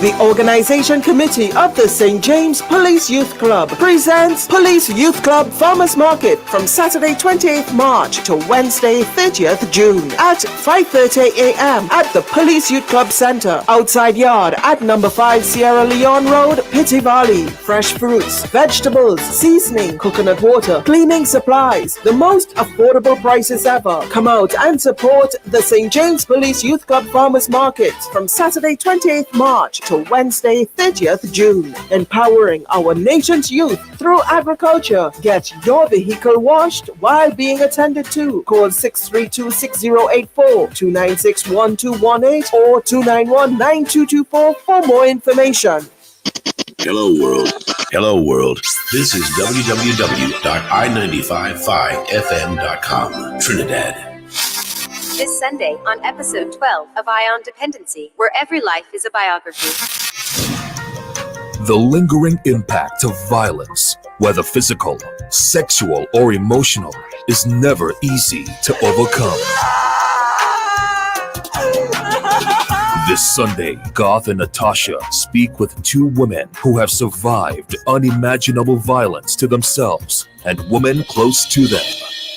The Organization Committee of the St. James Police Youth Club presents Police Youth Club Farmers Market from Saturday 28th March to Wednesday 30th June at 5:30 a.m. at the Police Youth Club Center, outside yard at number 5 Sierra Leone Road, Pitti Valley. Fresh fruits, vegetables, seasoning, coconut water, cleaning supplies, the most affordable prices ever. Come out and support the St. James Police Youth Club Farmers Market from Saturday 28th March to Wednesday 30th June. Empowering our nation's youth through agriculture. Get your vehicle washed while being attended to. Call 632-6084, 296-1218 or 291-9224 for more information. Hello world. Hello world. This is www.i955fm.com, Trinidad. This Sunday on episode 12 of Eye on Dependency, where every life is a biography. The lingering impact of violence, whether physical, sexual, or emotional, is never easy to overcome. This Sunday, Garth and Natasha speak with two women who have survived unimaginable violence to themselves and women close to them.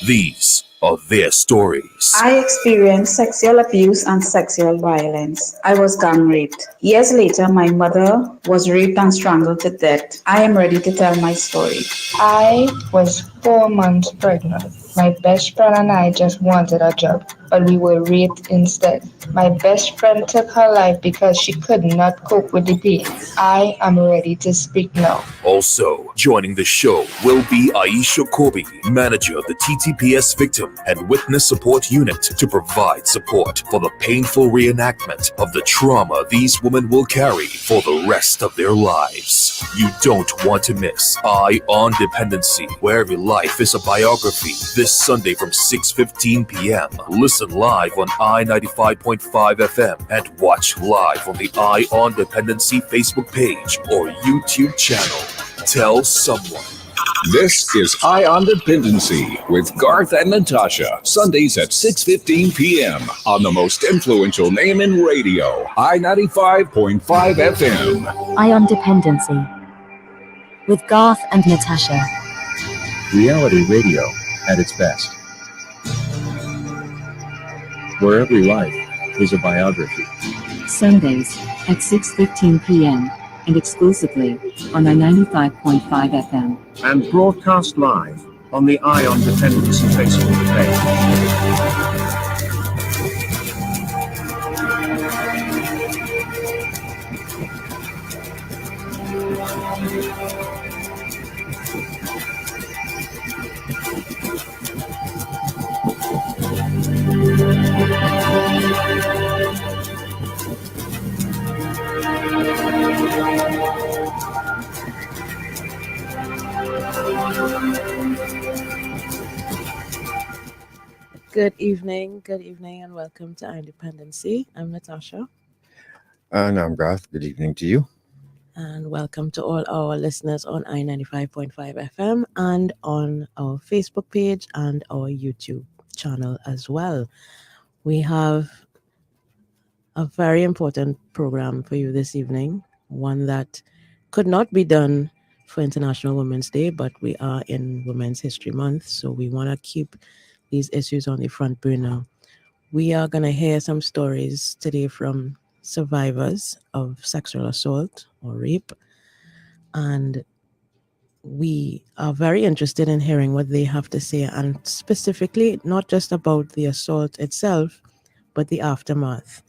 These are their stories. I experienced sexual abuse and sexual violence. I was gang raped. Years later, my mother was raped and strangled to death. I am ready to tell my story. I was 4 months pregnant. My best friend and I just wanted a job, but we were raped instead. My best friend took her life because she could not cope with the pain. I am ready to speak now. Also, joining the show will be Aisha Kobe, manager of the TTPS Victim and Witness Support Unit, to provide support for the painful reenactment of the trauma these women will carry for the rest of their lives. You don't want to miss Eye on Dependency, where every life is a biography, this Sunday from 6:15 p.m. Listen live on I95.5 FM and watch live on the Eye on Dependency Facebook page or YouTube channel. Tell someone. This is Eye on Dependency with Garth and Natasha, Sundays at 6:15 p.m. on the most influential name in radio, I95.5 FM. Eye on Dependency with Garth and Natasha. Reality radio at its best, where every life is a biography. Sundays at 6:15 p.m. and exclusively on our 95.5 FM. And broadcast live on the Eye on Dependency Facebook page. Good evening, and welcome to Eye on Dependency. I'm Natasha. And I'm Garth. Good evening to you. And welcome to all our listeners on I95.5 FM and on our Facebook page and our YouTube channel as well. We have a very important program for you this evening, one that could not be done for International Women's Day, but we are in Women's History Month, so we want to keep these issues on the front burner. We are going to hear some stories today from survivors of sexual assault or rape, and we are very interested in hearing what they have to say, and specifically not just about the assault itself, but the aftermath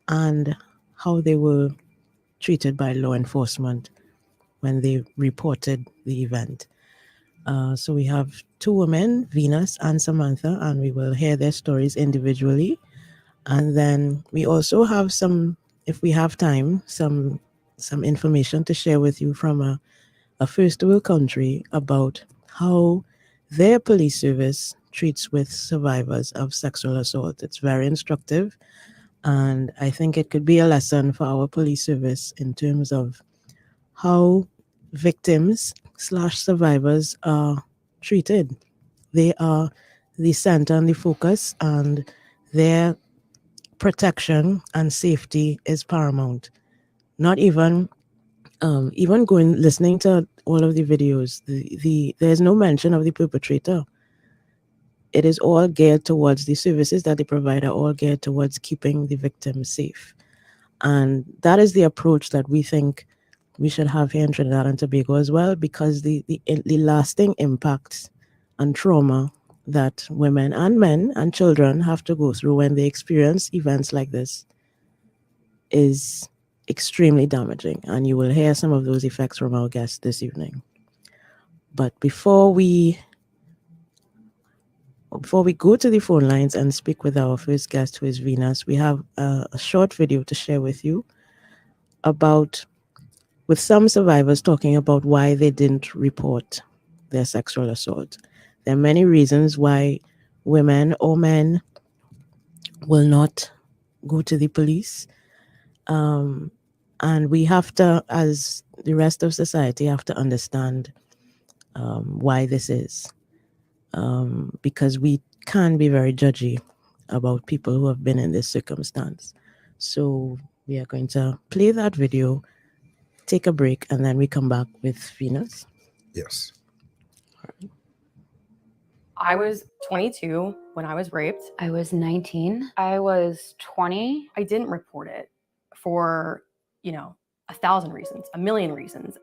and how they were treated by law enforcement when they reported the event. So we have two women, Venus and Samantha, and we will hear their stories individually. And then we also have some, if we have time, some information to share with you from a first world country about how their police service treats with survivors of sexual assault. It's very instructive, and I think it could be a lesson for our police service in terms of how victims/survivors are treated. They are the center and the focus, and their protection and safety is paramount. Not even even going listening to all of the videos, there's no mention of the perpetrator. It is all geared towards the services that they provide are all geared towards keeping the victim safe. And that is the approach that we think we should have here in Trinidad and Tobago as well, because the lasting impacts and trauma that women and men and children have to go through when they experience events like this is extremely damaging. And you will hear some of those effects from our guests this evening. But before we go to the phone lines and speak with our first guest, who is Venus, we have a short video to share with you with some survivors talking about why they didn't report their sexual assault. There are many reasons why women or men will not go to the police. And we have to, as the rest of society, have to understand why this is. Because we can be very judgy about people who have been in this circumstance. So we are going to play that video, take a break, and then we come back with Venus. Yes. I was 22 when I was raped. I was 19. I was 20. I didn't report it for, 1,000 reasons, a million reasons.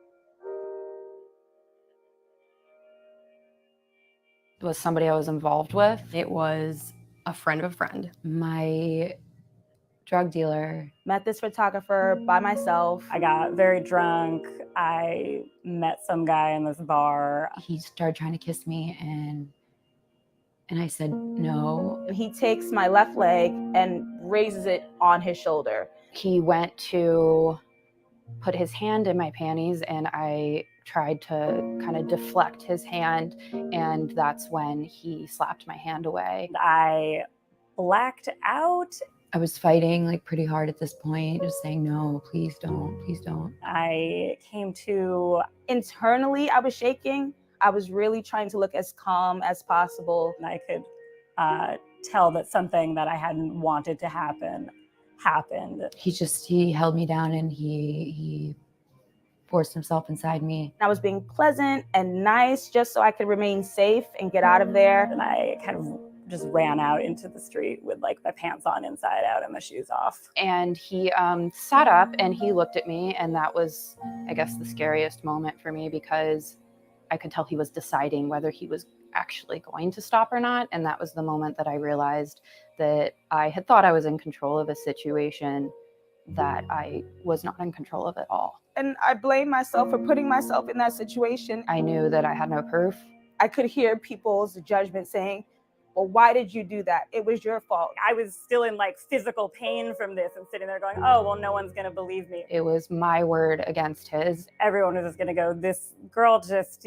It was somebody I was involved with. It was a friend of a friend. My drug dealer. Met this photographer by myself. I got very drunk. I met some guy in this bar. He started trying to kiss me and I said no. He takes my left leg and raises it on his shoulder. He went to put his hand in my panties and I tried to kind of deflect his hand, and that's when he slapped my hand away. I blacked out. I was fighting like pretty hard at this point, just saying, no, please don't, please don't. I came to, internally, I was shaking. I was really trying to look as calm as possible. And I could tell that something that I hadn't wanted to happen happened. He held me down and he forced himself inside me. I was being pleasant and nice just so I could remain safe and get out of there. And I kind of just ran out into the street with like my pants on inside out and my shoes off. And he sat up and he looked at me, and that was, I guess, the scariest moment for me, because I could tell he was deciding whether he was actually going to stop or not. And that was the moment that I realized that I had thought I was in control of a situation that I was not in control of at all. And I blame myself for putting myself in that situation. I knew that I had no proof. I could hear people's judgment saying, well, why did you do that? It was your fault. I was still in like physical pain from this and sitting there going, oh, well, no one's going to believe me. It was my word against his. Everyone was just going to go, this girl just,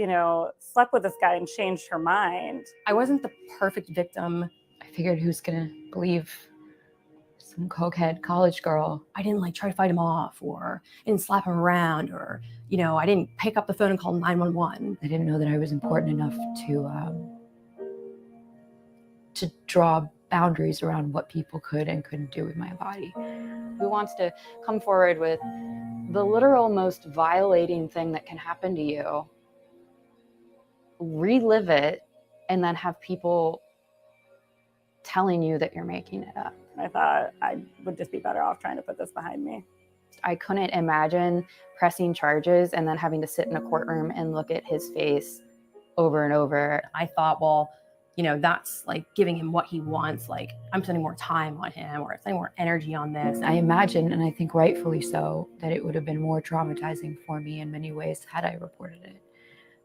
slept with this guy and changed her mind. I wasn't the perfect victim. I figured, who's going to believe some cokehead college girl? I didn't try to fight him off, or I didn't slap him around, or, I didn't pick up the phone and call 911. I didn't know that I was important enough to draw boundaries around what people could and couldn't do with my body. Who wants to come forward with the literal most violating thing that can happen to you, relive it, and then have people telling you that you're making it up? I thought I would just be better off trying to put this behind me. I couldn't imagine pressing charges and then having to sit in a courtroom and look at his face over and over. I thought, well, that's giving him what he wants. I'm spending more time on him, or spending more energy on this. I imagine, and I think rightfully so, that it would have been more traumatizing for me in many ways had I reported it.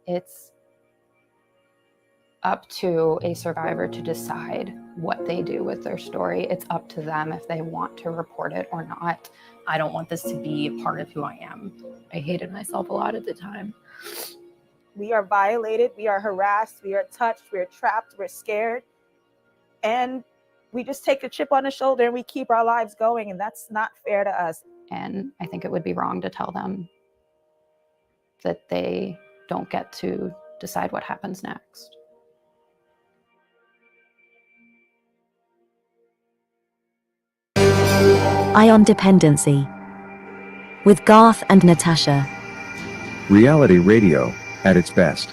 It's up to a survivor to decide what they do with their story. It's up to them if they want to report it or not. I don't want this to be a part of who I am. I hated myself a lot at the time. We are violated, we are harassed, we are touched, we're trapped, we're scared. And we just take a chip on the shoulder and we keep our lives going, and that's not fair to us. And I think it would be wrong to tell them that they don't get to decide what happens next. Ion dependency. with Garth and Natasha. Reality radio at its best.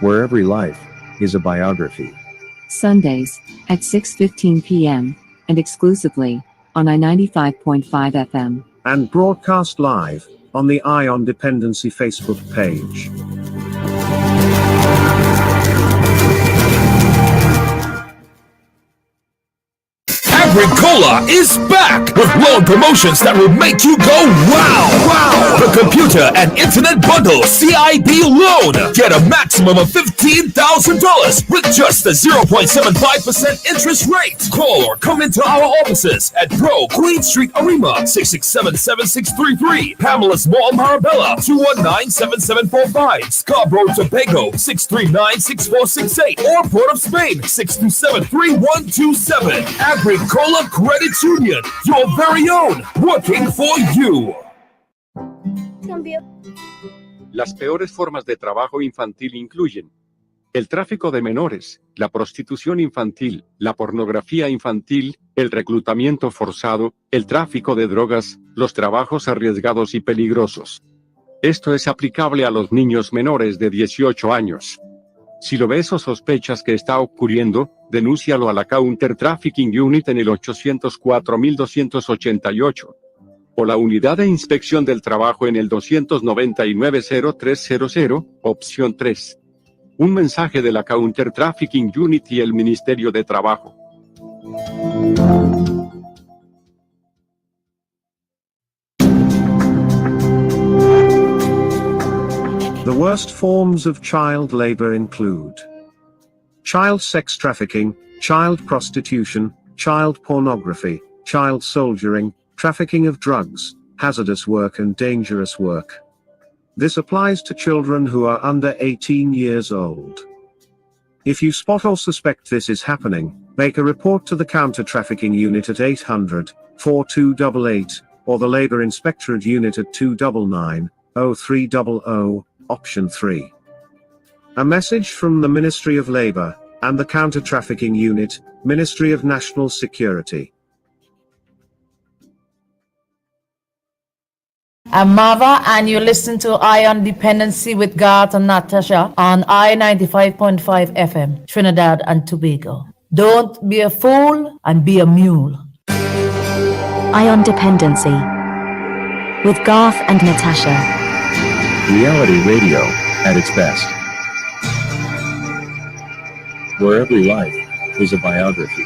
Where every life is a biography. Sundays at 6:15 p.m. and exclusively on I-95.5 FM. And broadcast live on the Ion Dependency Facebook page. Agricola is back with loan promotions that will make you go wow! Wow! The computer and internet bundle CIB loan. Get a maximum of $15,000 with just a 0.75% interest rate. Call or come into our offices at Pro Queen Street, Arima, 667-7633. Pamela's Mall, Marabella, 219-7745. Scarborough, Tobago, 639-6468. Or Port of Spain, 627-3127. Agricola Credit Union, your very own, working for you. Las peores formas de trabajo infantil incluyen el tráfico de menores, la prostitución infantil, la pornografía infantil, el reclutamiento forzado, el tráfico de drogas, los trabajos arriesgados y peligrosos. Esto es aplicable a los niños menores de 18 años. Si lo ves o sospechas que está ocurriendo, denúncialo a la Counter Trafficking Unit en el 804-288. O la Unidad de Inspección del Trabajo en el 299-0300, opción 3. Un mensaje de la Counter Trafficking Unit y el Ministerio de Trabajo. The worst forms of child labor include child sex trafficking, child prostitution, child pornography, child soldiering, trafficking of drugs, hazardous work and dangerous work. This applies to children who are under 18 years old. If you spot or suspect this is happening, make a report to the Counter Trafficking Unit at 800-4288, or the Labor Inspectorate Unit at 299-0300, option 3. A message from the Ministry of Labor and the Counter Trafficking Unit, Ministry of National Security. I'm Mava, and you listen to Ion Dependency with Garth and Natasha on I-95.5 FM, Trinidad and Tobago. Don't be a fool and be a mule. Ion Dependency with Garth and Natasha. Reality radio at its best. Where every life is a biography.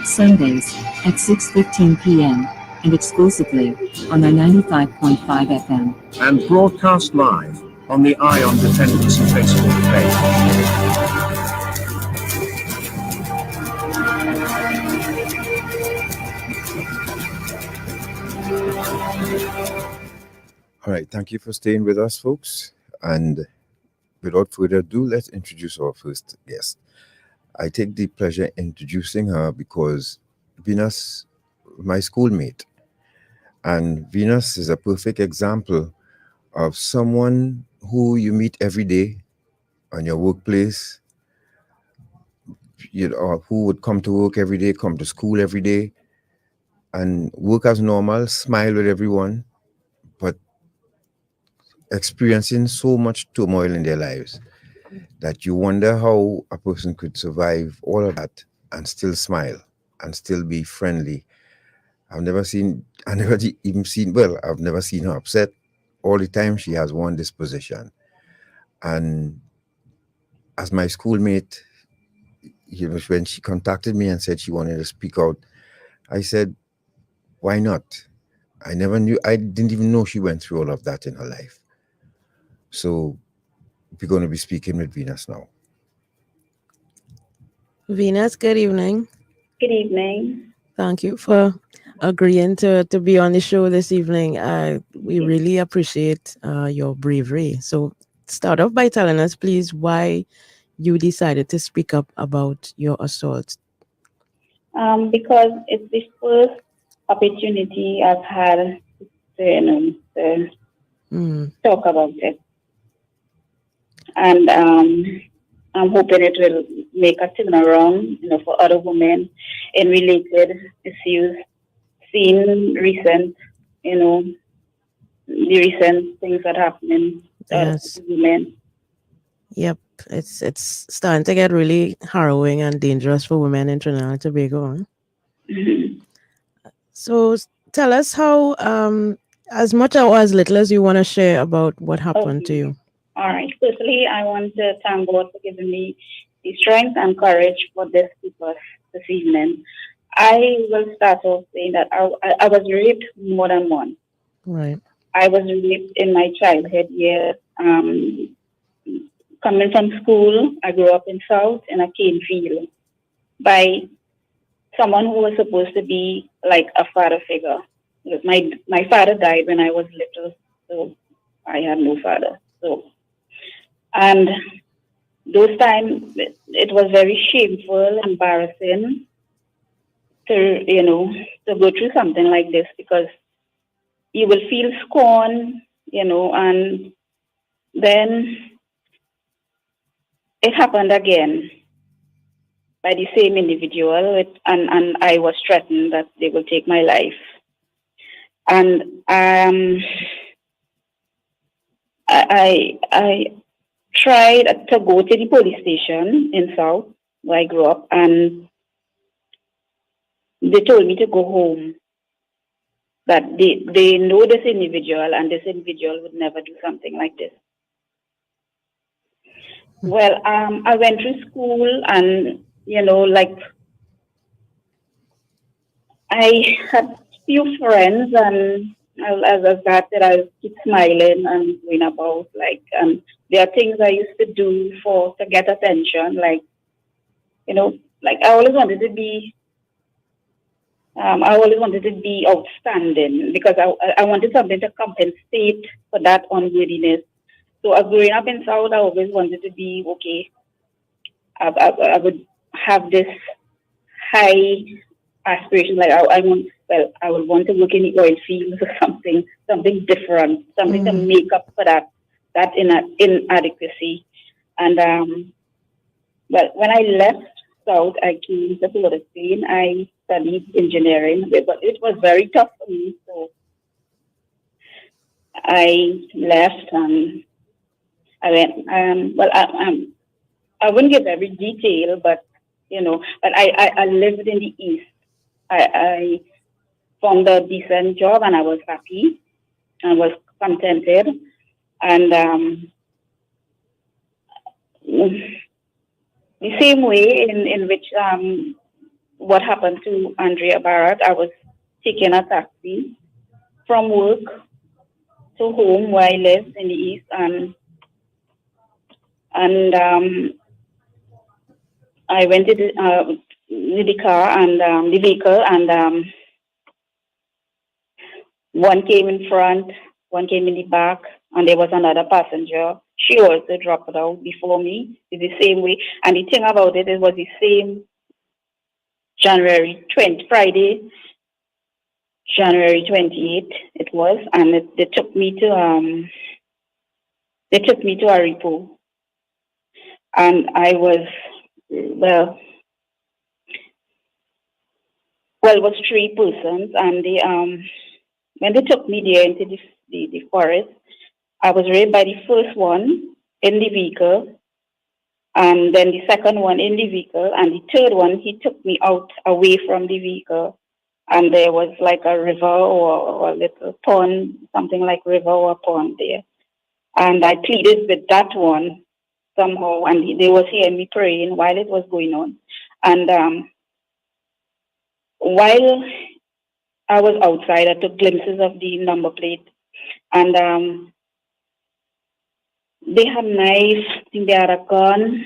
Sundays at 6:15 p.m. and exclusively on I-95.5 FM. And broadcast live on the Ion Dependency Facebook page. All right, thank you for staying with us, folks. And without further ado, let's introduce our first guest. I take the pleasure in introducing her because Venus, my schoolmate, and Venus is a perfect example of someone who you meet every day on your workplace, or who would come to work every day, come to school every day, and work as normal, smile with everyone, but experiencing so much turmoil in their lives that you wonder how a person could survive all of that and still smile and still be friendly. I've never seen her upset. All the time she has one disposition. And as my schoolmate, when she contacted me and said she wanted to speak out, I said, why not? I didn't even know she went through all of that in her life. So we're going to be speaking with Venus now. Venus, good evening. Good evening. Thank you for agreeing to be on the show this evening. We really appreciate your bravery. So start off by telling us, please, why you decided to speak up about your assault. Because it's the first opportunity I've had to talk about it. And I'm hoping it will make a turnaround, for other women in related issues seen recent you know, the recent things that happening to women. Yep, it's starting to get really harrowing and dangerous for women in Trinidad and Tobago. Huh? Mm-hmm. So tell us how, as much or as little as you want to share about what happened to you. All right. Firstly, I want to thank God for giving me the strength and courage for this purpose this evening. I will start off saying that I was raped more than once. Right. I was raped in my childhood years. Coming from school, I grew up in South in a cane field by someone who was supposed to be like a father figure. My father died when I was little, so I had no father. So, and those times it was very shameful, embarrassing to go through something like this, because you will feel scorn, and then it happened again by the same individual, and I was threatened that they will take my life. And I tried to go to the police station in South, where I grew up, and they told me to go home, that they know this individual, and this individual would never do something like this. Well, I went through school, and I had few friends, and as I started, I keep smiling and going about, there are things I used to do to get attention, I always wanted to be, outstanding, because I wanted something to compensate for that unworthiness. So growing up in South, I always wanted to be okay. I would have this high aspiration, I would want to work in the oil fields or something different, something to make up for that inadequacy. And when I left South, I came to Florida, Spain. I studied engineering, but it was very tough for me. So I left, and I went. I wouldn't give every detail, but I lived in the East. I found a decent job, and I was happy and was contented. And the same way in which what happened to Andrea Barrett, I was taking a taxi from work to home, where I live in the East, and I went to the car and the vehicle, and one came in front, one came in the back, and there was another passenger. She also dropped out before me. It's the same way. And the thing about it was the same Friday, January 28th it was, and they took me to a repo. And I was, it was 3 persons, and they when they took me there into the forest, I was raped by the first one in the vehicle, and then the second one in the vehicle, and the third one, he took me out away from the vehicle, and there was like a river or a little pond, something like river or pond there. And I pleaded with that one somehow, and they was hearing me praying while it was going on. And while I was outside, I took glimpses of the number plate, and they had knife, I think they had a gun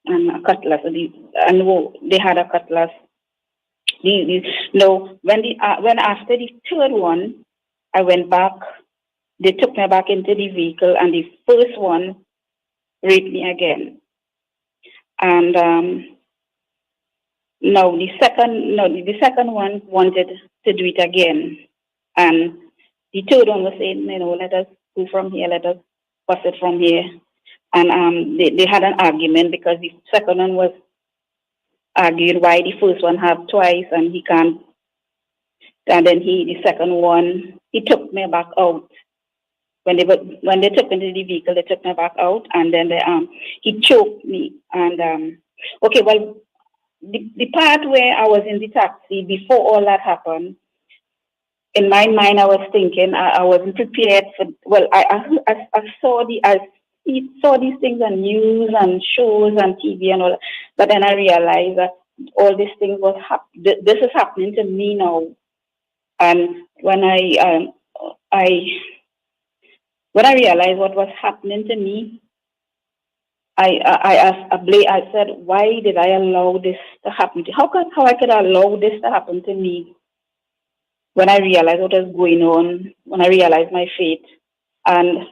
and a cutlass. They had a cutlass. When after the third one, I went back. They took me back into the vehicle, and the first one raped me again. And the second one wanted to do it again, and the third one was saying, let us go from here, let us pass it from here. And they had an argument, because the second one was arguing why the first one have twice and he can't. And then the second one he took me back out. When they took me to the vehicle, they took me back out, and then he choked me. And okay, well, the part where I was in the taxi before all that happened, in my mind, I was thinking I wasn't prepared for. Well, I saw saw these things on news and shows and TV and all, but then I realized that all these things this is happening to me now. And when I realized what was happening to me, I said, why did I allow this to happen? How I could allow this to happen to me? When I realized what was going on, when I realized my fate, and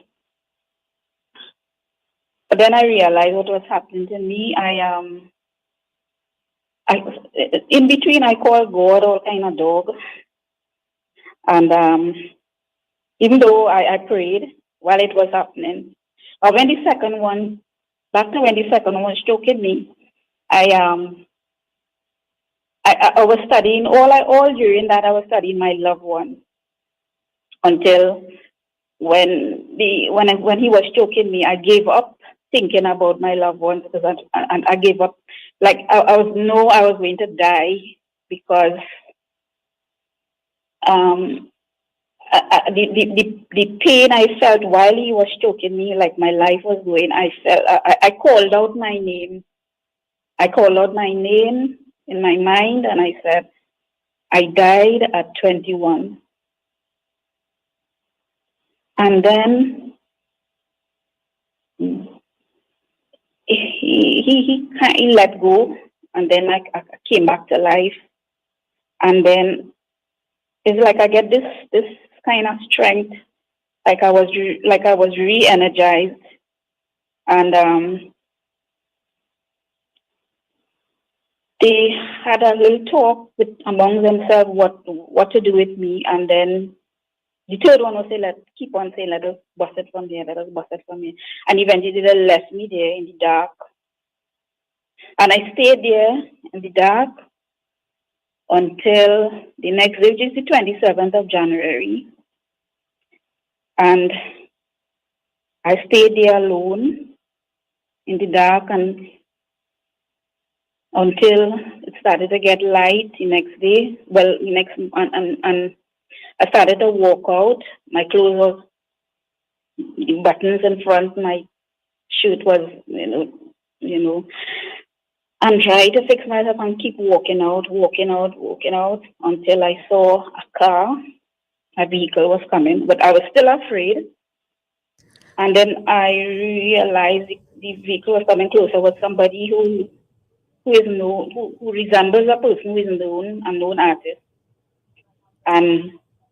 then I realized what was happening to me. In between, I called God all kind of dog, and even though I prayed while it was happening, but when the second one was choking me, I was studying all during that. I was studying my loved one until when he was choking me, I gave up thinking about my loved ones, because I gave up. Like I was going to die, because the pain I felt while he was choking me, like my life was going. I called out my name. I called out my name in my mind, and I said, I died at 21. And then he let go, and then I came back to life. And then it's like I get this kind of strength, like I was re-energized. And they had a little talk among themselves what to do with me. And then the third one was keep on saying, let us bust it from here, let us bust it from here. And eventually they left me there in the dark. And I stayed there in the dark until the next day, which is the 27th of January. And I stayed there alone in the dark, and until it started to get light the next day. Well, and I started to walk out. My clothes was, the buttons in front, my shirt was, and tried to fix myself and keep walking out until I saw a vehicle was coming, but I was still afraid. And then I realized the vehicle was coming closer with somebody who resembles a person who is a known artist.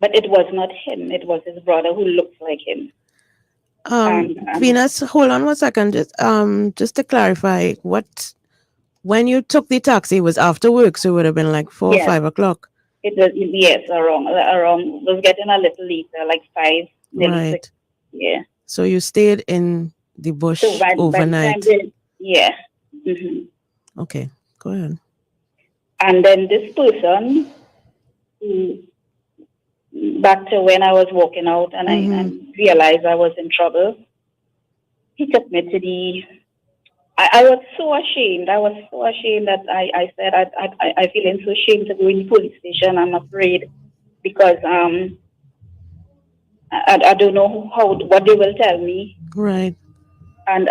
But it was not him, it was his brother who looks like him. Venus, hold on 1 second. Just to clarify, when you took the taxi, it was after work, so it would have been like 4 or 5 o'clock. It was, yes, around. It was getting a little later, like 5, maybe 6. Yeah. So you stayed in the bush overnight. Yeah. Mm-hmm. Okay, go ahead. And then this person, back to when I was walking out and I realized I was in trouble, he took me to I was so ashamed. I was so ashamed that I said I feeling so ashamed to go in the police station. I'm afraid because I don't know what they will tell me. Right. And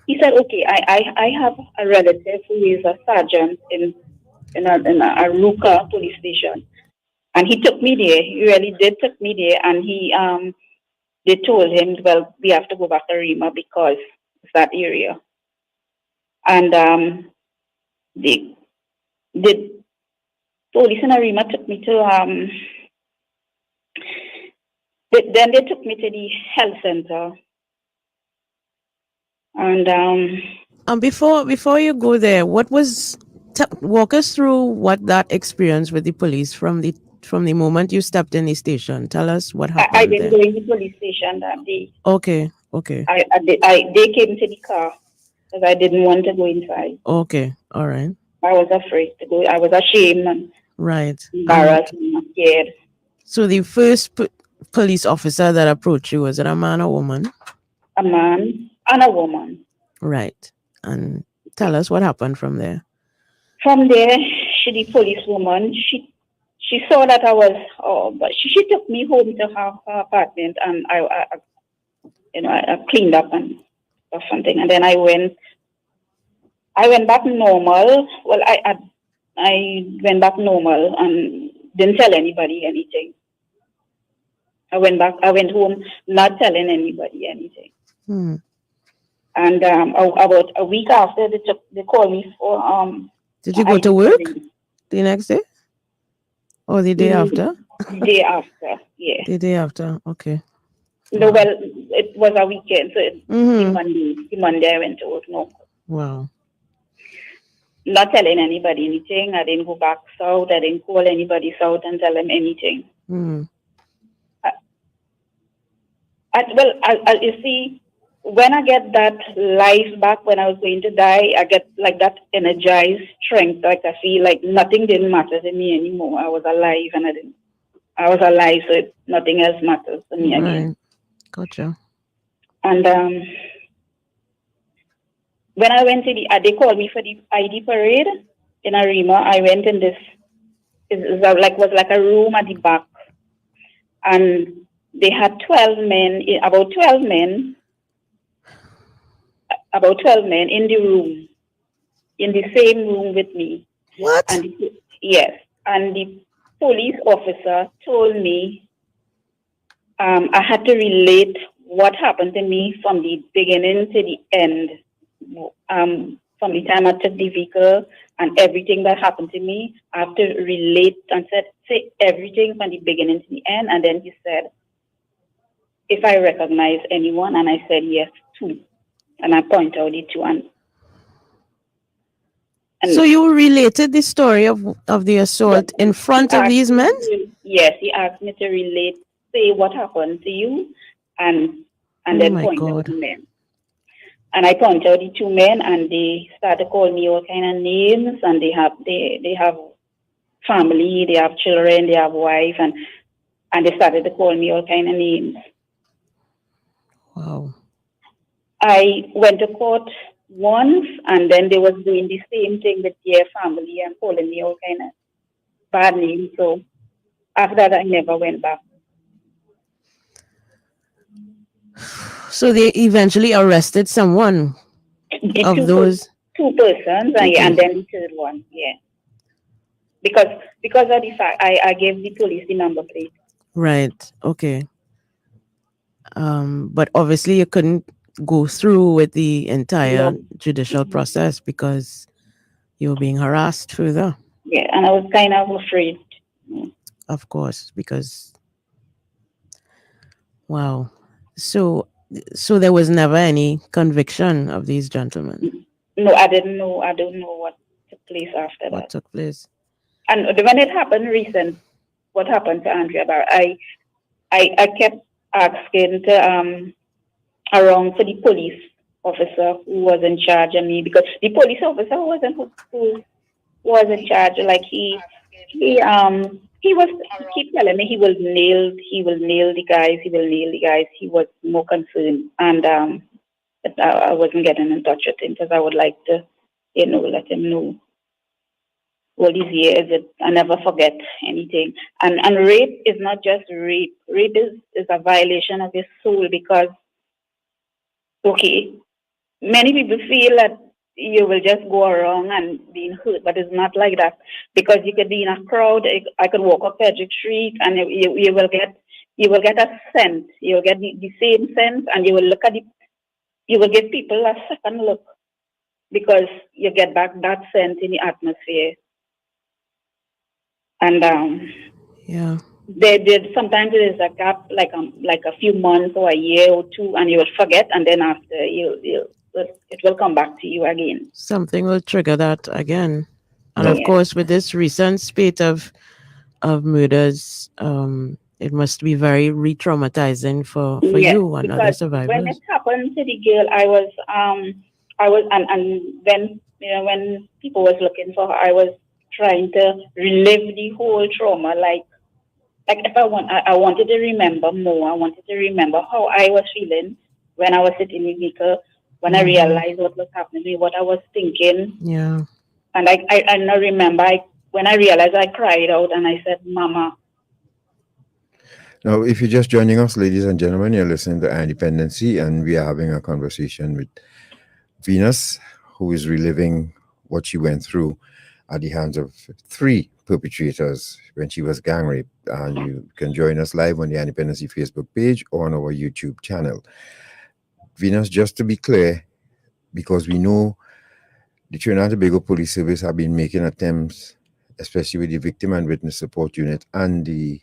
he said, okay, I have a relative who is a sergeant in a Ruka police station, and he took me there. He really did take me there, and they told him, well, we have to go back to Rima because it's that area. And the police in Arima took me to then they took me to the health center. And before you go there, what was walk us through what that experience with the police from the moment you stepped in the station. Tell us what happened. I didn't go in the police station that day. Okay. They came to the car. Because I didn't want to go inside. Okay, all right. I was afraid to go. I was ashamed and right, embarrassed and scared. So the first police officer that approached you, was it a man or woman? A man and a woman. Right. And tell us what happened from there. From there, the policewoman, she saw that I was, but she took me home to her apartment, and I cleaned up and or something, and then I went back normal. Well, I went back normal and didn't tell anybody anything. I went home not telling anybody anything. And about a week after, they called me for Did you go to work the next day? Or the day after? The day after, yeah. The day after, okay. No, well, it was a weekend, so the Monday I went to work. No. Wow. Not telling anybody anything. I didn't go back south. I didn't call anybody south and tell them anything. You see, when I get that life back when I was going to die, I get like that energized strength. Like I feel like nothing didn't matter to me anymore. I was alive, and I was alive, so nothing else matters to me again. Right. Gotcha. And when I went to they called me for the ID parade in Arima. I went in this, was like a room at the back, and they had 12 men, about 12 men in the room, in the same room with me. What? And yes, and the police officer told me I had to relate what happened to me from the beginning to the end. From the time I took the vehicle and everything that happened to me, I have to relate and say everything from the beginning to the end. And then he said, if I recognize anyone, and I said yes, two. And I point out the two. And so you related the story of the assault in front of these men? Yes, he asked me to relate, say what happened to you, and then point out the men. And I point out the two men, and they started calling me all kind of names, and they have family, they have children, they have wife, and they started to call me all kind of names. Wow. I went to court once, and then they was doing the same thing with their family and calling me all kind of bad names. So after that, I never went back. So they eventually arrested someone of those two persons, and then the third one, yeah. Because of the fact I gave the police the number plate. Right. Okay. But obviously you couldn't go through with the entire judicial process because you were being harassed further. Yeah, and I was kind of afraid. Of course, because wow. So there was never any conviction of these gentlemen. No, I didn't know. I don't know what took place after that. What took place? And when it happened recent, what happened to Andrea Barr, I kept asking to around for the police officer who was in charge of me, because the police officer wasn't who was in charge. Like he keep telling me he will nail the guys. He was more concerned, and I wasn't getting in touch with him because I would like to, let him know. All these years, I never forget anything. And rape is not just rape. Rape is a violation of your soul because, okay, many people feel that you will just go around and being hurt, but it's not like that, because you could be in a crowd. I could walk up Frederick Street, and you will get a scent. You'll get the same scent, and you will give people a second look because you get back that scent in the atmosphere. And sometimes there is a gap, like a few months or a year or two, and you will forget, and then after it will come back to you again. Something will trigger that again. And of course, with this recent spate of murders, it must be very re-traumatizing for you and other survivors. When it happened to the girl, I was and then when people was looking for her, I was trying to relive the whole trauma, like like if I wanted to remember more. I wanted to remember how I was feeling when I was sitting in the vehicle, when I realized what was happening, what I was thinking. Yeah. And I now remember when I realized, I cried out and I said, Mama. Now, if you're just joining us, ladies and gentlemen, you're listening to Independency, and we are having a conversation with Venus, who is reliving what she went through at the hands of 3 perpetrators when she was gang raped. And you can join us live on the Independency Facebook page or on our YouTube channel. Venus, just to be clear, because we know the Trinidad and Tobago Police Service have been making attempts, especially with the Victim and Witness Support Unit and the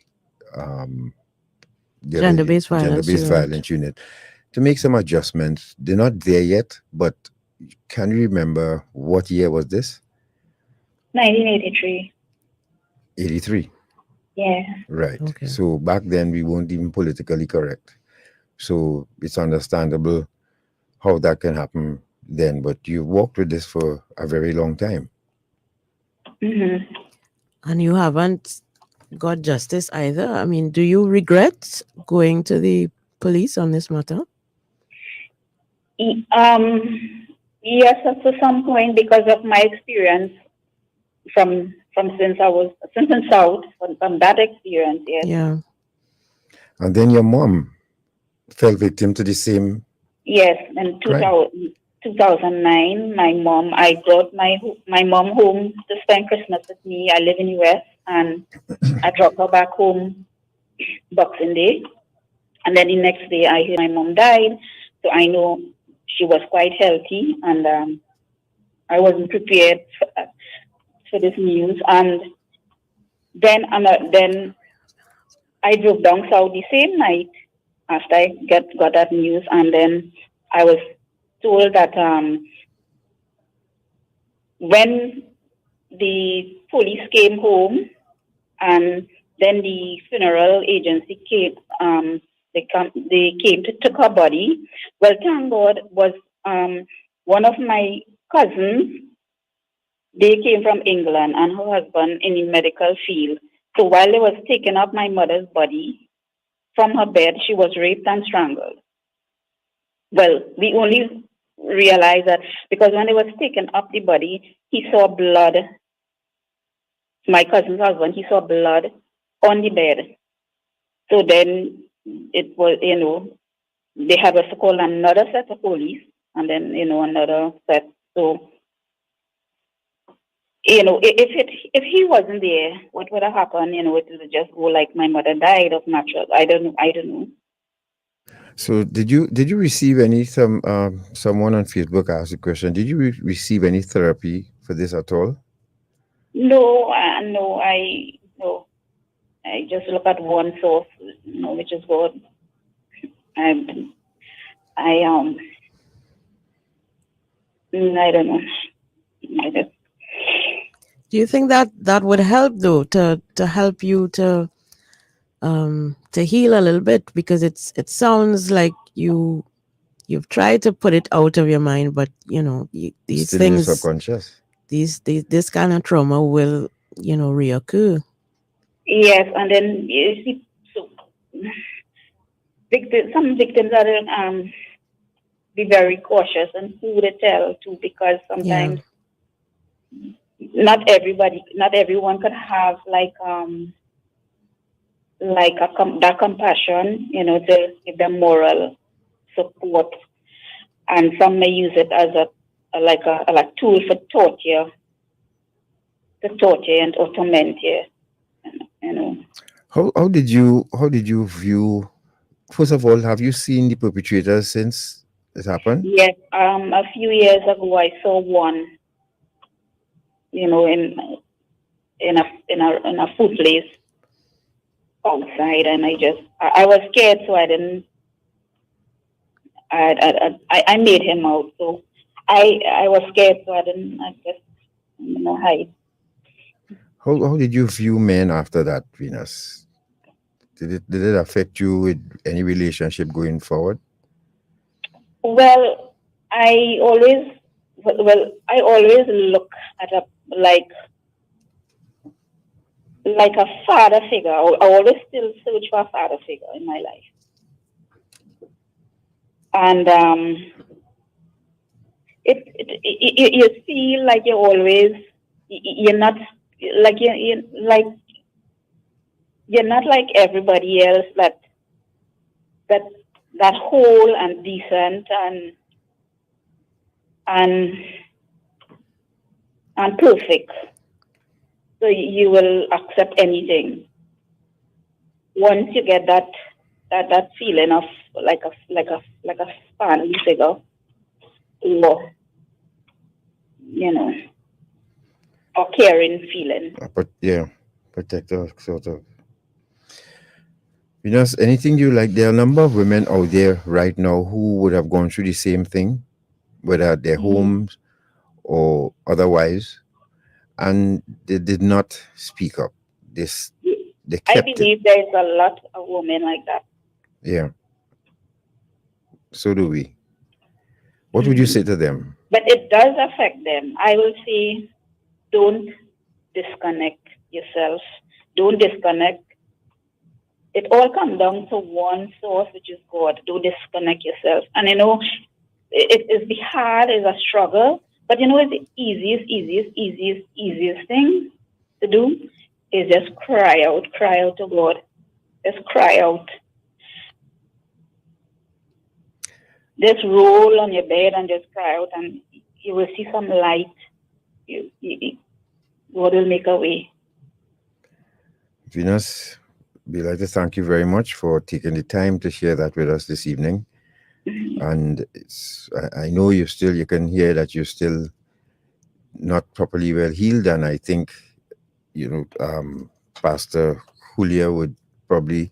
Gender-based violence unit, to make some adjustments. They're not there yet, but can you remember what year was this? 1983. 83. Yeah. Right. Okay. So back then we weren't even politically correct. So it's understandable how that can happen then. But you walked with this for a very long time. Mm-hmm. And you haven't got justice either. I mean, do you regret going to the police on this matter? Yes, up to some point, because of my experience from since in South, from that experience, yes. Yeah. And then your mom fell victim to the same. Yes, in 2009, I brought my mom home to spend Christmas with me. I live in US, and I dropped her back home Boxing Day. And then the next day, I heard my mom died. So I know she was quite healthy, and I wasn't prepared for this news. And then I drove down south the same night after I got that news, and then I was told that when the police came home, and then the funeral agency came, they came to took her body. Well, thank God, was one of my cousins. They came from England, and her husband in the medical field. So while they was taking up my mother's body from her bed, she was raped and strangled. Well, we only realized that because when they was taking up the body, he saw blood. My cousin's husband, he saw blood on the bed. So then it was, they had us to call another set of police, and then, another set. So, if he wasn't there, what would have happened? It would just go like my mother died of natural. I don't know. So did you receive any someone on Facebook asked a question? Did you receive any therapy for this at all? No. I just look at one source, which is God. And I don't know. Do you think that would help though to help you to heal a little bit, because it sounds like you've tried to put it out of your mind, but these Still things, in your subconscious. this kind of trauma will reoccur. Yes, and then you see, so some victims are be very cautious and who they tell to, because sometimes not everyone could have that compassion, to give them moral support, and some may use it as a tool for torture, and or torment you. How did you view? First of all, have you seen the perpetrators since it happened? Yes, a few years ago I saw one, in a food place outside, and I was scared, so I didn't. I made him out, so I was scared, so I didn't. I just hide. How did you view men after that, Venus? Did it affect you with any relationship going forward? Well, I always look at like a father figure. I always still search for a father figure in my life. And you feel like you're always, you're not like you're not like everybody else that whole and decent and perfect. So you will accept anything. Once you get that feeling of like a family figure, or or caring feeling. But yeah, protector sort of. Anything you like? There are a number of women out there right now who would have gone through the same thing, whether at their homes or otherwise, and they did not speak up. They I kept it. believe there is a lot of women like that. Yeah. So do we. What would you say to them? But it does affect them. I will say, don't disconnect yourself. Don't disconnect. It all comes down to one source, which is God. Don't disconnect yourself. And it's the hard, it's a struggle. But it's the easiest thing to do is just cry out to God. Just cry out. Just roll on your bed and just cry out, and you will see some light. God will make a way. Venus, we'd like to thank you very much for taking the time to share that with us this evening. And I know you can hear that you're still not properly well healed, and I think Pastor Julia would probably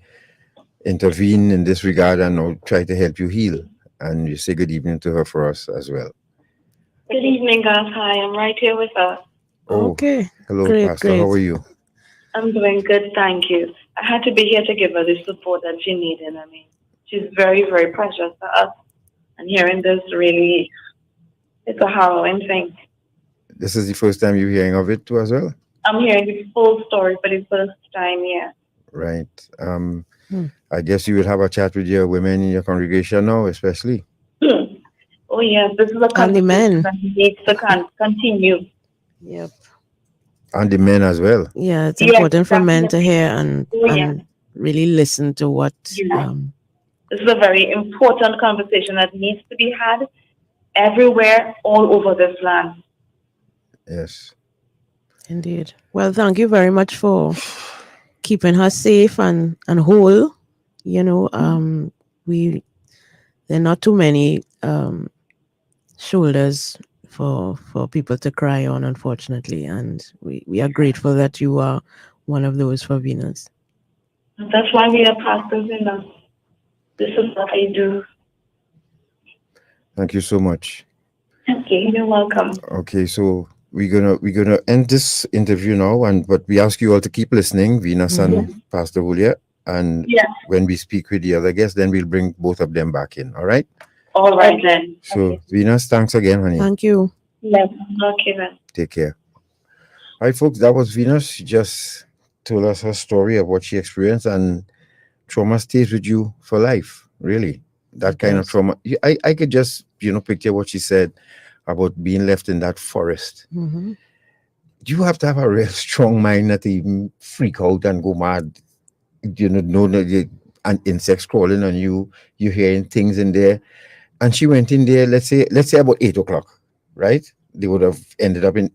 intervene in this regard and try to help you heal. And you say good evening to her for us as well. Good evening, guys. Hi, I'm right here with her. Oh, okay. Hello, Great, Pastor. great. How are you? I'm doing good, thank you. I had to be here to give her the support that she needed. I mean, she's very, very precious to us. And hearing this really, it's a harrowing thing. This is the first time you're hearing of it too as well? I'm hearing the full story for the first time, yeah. Right. I guess you will have a chat with your women in your congregation now, especially. Oh, yes, this is a And the men. that needs to continue. Yep. And the men as well. Yeah, it's Yes, important for men to definitely. hear and really listen to what. This is a very important conversation that needs to be had everywhere, all over this land. Yes. Indeed. Well, thank you very much for keeping her safe and whole. There are not too many shoulders for people to cry on, unfortunately, and we are grateful that you are one of those for Venus. That's why we are pastors, This is what I do. Thank you so much. Okay, you're welcome. Okay, so we're gonna end this interview now, but we ask you all to keep listening, Venus and Pastor Julia, and when we speak with the other guests, then we'll bring both of them back in. All right. All right then. So Venus, thanks again, honey. Thank you. Yes. Okay then. Take care. All right, folks, that was Venus. She just told us her story of what she experienced, and trauma stays with you for life, really. That kind of trauma. I could just, picture what she said about being left in that forest. Mm-hmm. You have to have a real strong mind not to even freak out and go mad. And insects crawling on you, you're hearing things in there. And she went in there, let's say about 8 o'clock, right? They would have ended up in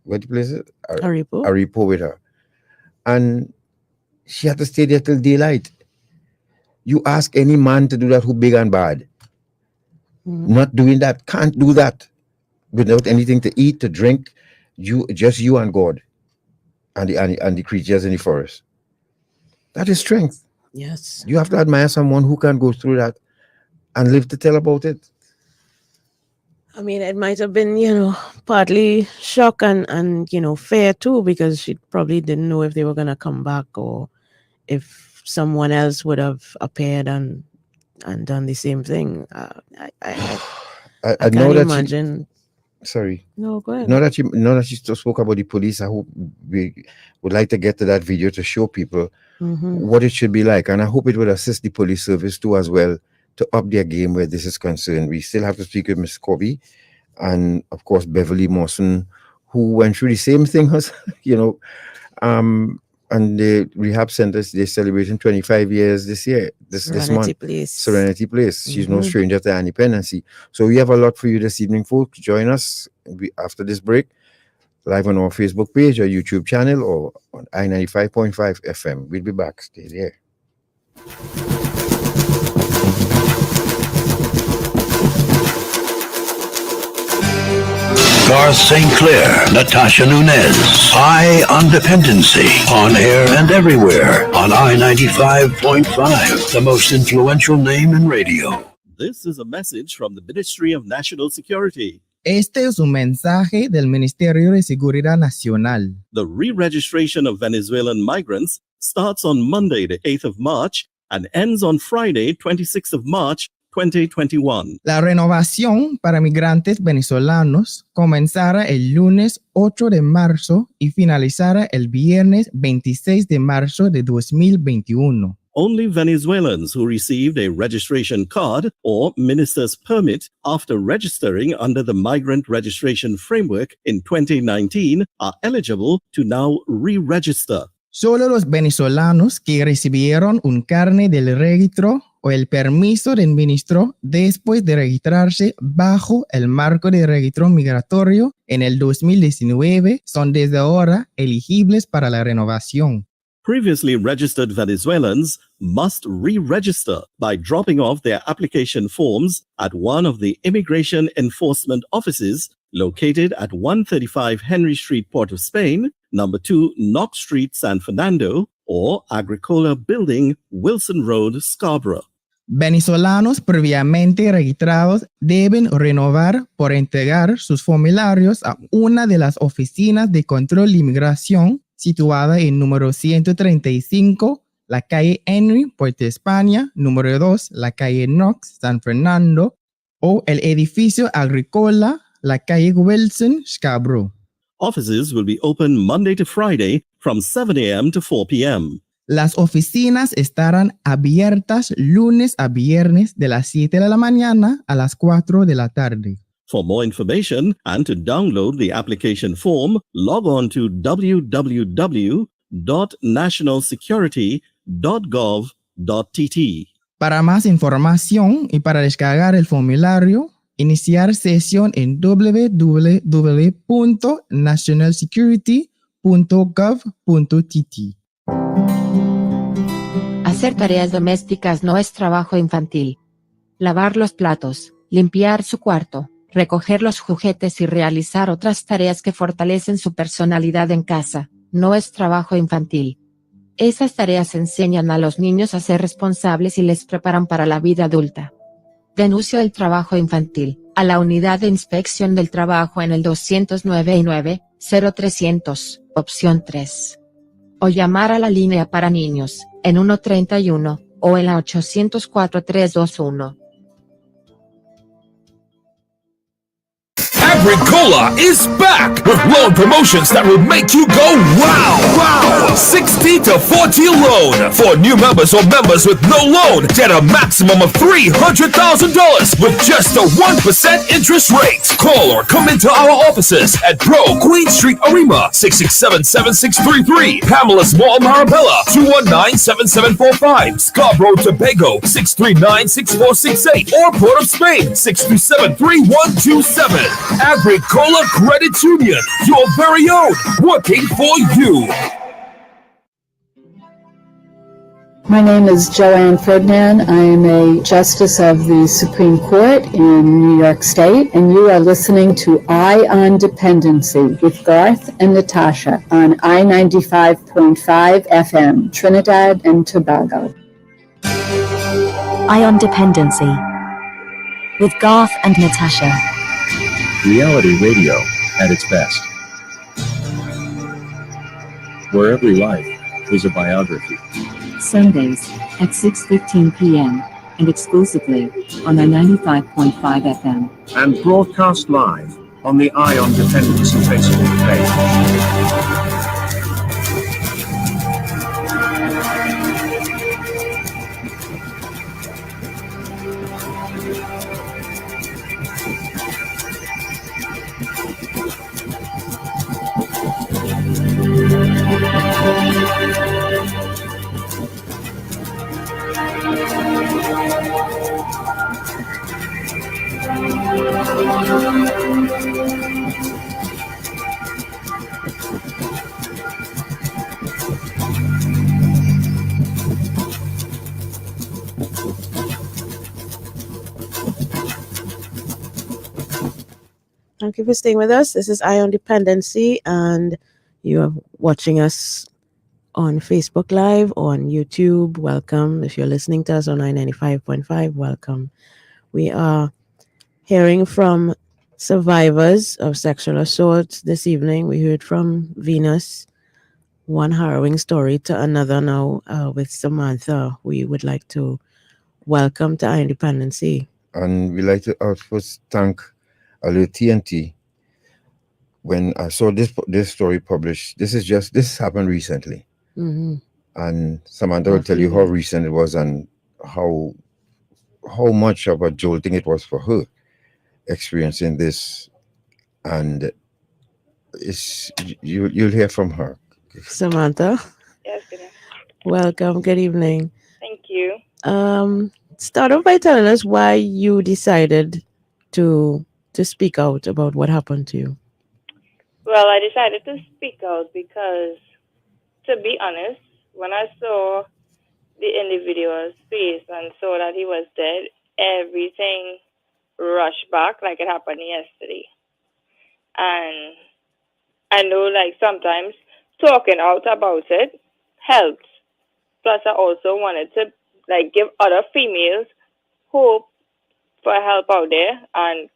what the place is? Aripo with her. And she had to stay there till daylight. You ask any man to do that who big and bad. Not doing that, can't do that. Without anything to eat, to drink, you and God and the creatures in the forest. That is strength. Yes. You have to admire someone who can go through that and live to tell about it. I mean, it might have been, partly shock and fear too, because she probably didn't know if they were going to come back or if someone else would have appeared and done the same thing. I I can't know that imagine. sorry. No, go ahead. Now that you spoke about the police, I hope we would like to get to that video to show people what it should be like, and I hope it would assist the police service too as well to up their game where this is concerned. We still have to speak with Ms. Corby and of course Beverly Mawson, who went through the same thing as and the rehab centers, they're celebrating 25 years this year, this month. Serenity Place. She's no stranger to independency. So we have a lot for you this evening, folks. Join us after this break, live on our Facebook page or YouTube channel or on I-95.5 FM. We'll be back. Stay there. Garth St. Clair, Natasha Nunez. High on Dependency. On air and everywhere on I-95.5, the most influential name in radio. This is a message from the Ministry of National Security. Este es un mensaje del Ministerio de Seguridad Nacional. The re-registration of Venezuelan migrants starts on Monday, the 8th of March, and ends on Friday, 26th of March, 2021. La renovación para migrantes venezolanos comenzará el lunes 8 de marzo y finalizará el viernes 26 de marzo de 2021. Only Venezuelans who received a registration card or minister's permit after registering under the Migrant Registration Framework in 2019 are eligible to now re-register. Solo los venezolanos que recibieron un carnet del registro o el permiso del ministro después de registrarse bajo el marco de registro migratorio en el 2019 son desde ahora elegibles para la renovación. Previously registered Venezuelans must re-register by dropping off their application forms at one of the immigration enforcement offices located at 135 Henry Street, Port of Spain, number 2 Knox Street, San Fernando, or Agricola Building, Wilson Road, Scarborough. Venezolanos previamente registrados deben renovar por entregar sus formularios a una de las oficinas de control de inmigración situada en número 135, la calle Henry, Puerto España, número 2, la calle Knox, San Fernando, o el edificio Agricola, la calle Wilson, Scarborough. Offices will be open Monday to Friday from 7 a.m. to 4 p.m. Las oficinas estarán abiertas lunes a viernes de las 7 de la mañana a las 4 de la tarde. For more information and to download the application form, log on to www.nationalsecurity.gov.tt. Para más información y para descargar el formulario, iniciar sesión en www.nationalsecurity.gov.tt. Hacer tareas domésticas no es trabajo infantil. Lavar los platos, limpiar su cuarto, recoger los juguetes y realizar otras tareas que fortalecen su personalidad en casa, no es trabajo infantil. Esas tareas enseñan a los niños a ser responsables y les preparan para la vida adulta. Denuncio el trabajo infantil a la Unidad de Inspección del Trabajo en el 209-0300, opción 3. O llamar a la línea para niños, en 131, o en la 804-321. Agricola is back with loan promotions that will make you go wow! Wow! 60 to 40 loan. For new members or members with no loan, get a maximum of $300,000 with just a 1% interest rate. Call or come into our offices at Pro Queen Street, Arima, 667-7633. Pamela's Mall, Marabella, 219-7745. Scarborough, Tobago, 639-6468. Or Port of Spain, 627-3127. Agricola Credit Union, your very own, working for you. My name is Joanne Ferdinand. I am a Justice of the Supreme Court in New York State, and you are listening to Eye on Dependency with Garth and Natasha on I-95.5 FM, Trinidad and Tobago. Eye on Dependency with Garth and Natasha. Reality radio at its best, where every life is a biography. Sundays at 6:15 p.m. and exclusively on the 95.5 FM. And broadcast live on the Ion Dependency Facebook page. Thank you for staying with us. This is Ion Dependency, and you are watching us on Facebook Live, on YouTube. Welcome. If you're listening to us on I-95.5, welcome. We are hearing from survivors of sexual assault this evening. We heard from Venus, one harrowing story to another now with Samantha. We would like to welcome to Ion Dependency. And we like to first thank TNT. When I saw this story published, this happened recently. Mm-hmm. And Samantha will tell you how recent it was and how much of a jolting it was for her experiencing this. And you'll hear from her. Samantha. Yes, good evening. Welcome. Good evening. Thank you. Start off by telling us why you decided to speak out about what happened to you. Well, I decided to speak out because, to be honest, when I saw the individual's face and saw that he was dead, everything rushed back like it happened yesterday. And I know, like, sometimes talking out about it helps. Plus, I also wanted to, like, give other females hope for help out there and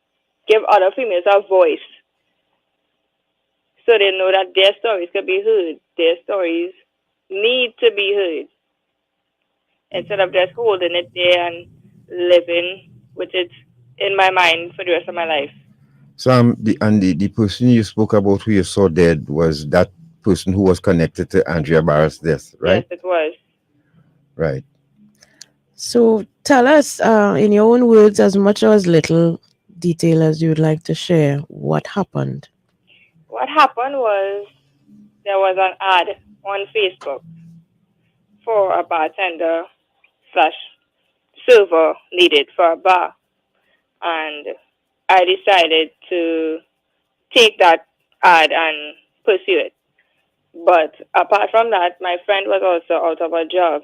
give other females a voice so they know that their stories could be heard. Their stories need to be heard instead of just holding it there and living with it in my mind for the rest of my life. So the person you spoke about who you saw dead was that person who was connected to Andrea Barra's death, right? Yes, it was. Right. So tell us, in your own words, as much or as little detail as you would like to share, what happened. What happened was there was an ad on Facebook for a bartender / server needed for a bar. And I decided to take that ad and pursue it. But apart from that, my friend was also out of a job.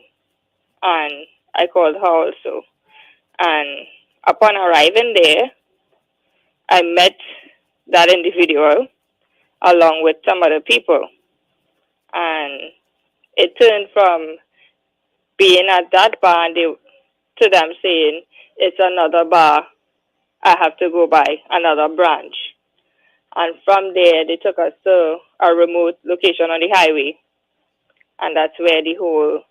And I called her also. And upon arriving there, I met that individual along with some other people. And it turned from being at that bar and to them saying, it's another bar, I have to go by another branch. And from there, they took us to a remote location on the highway. And that's where the whole...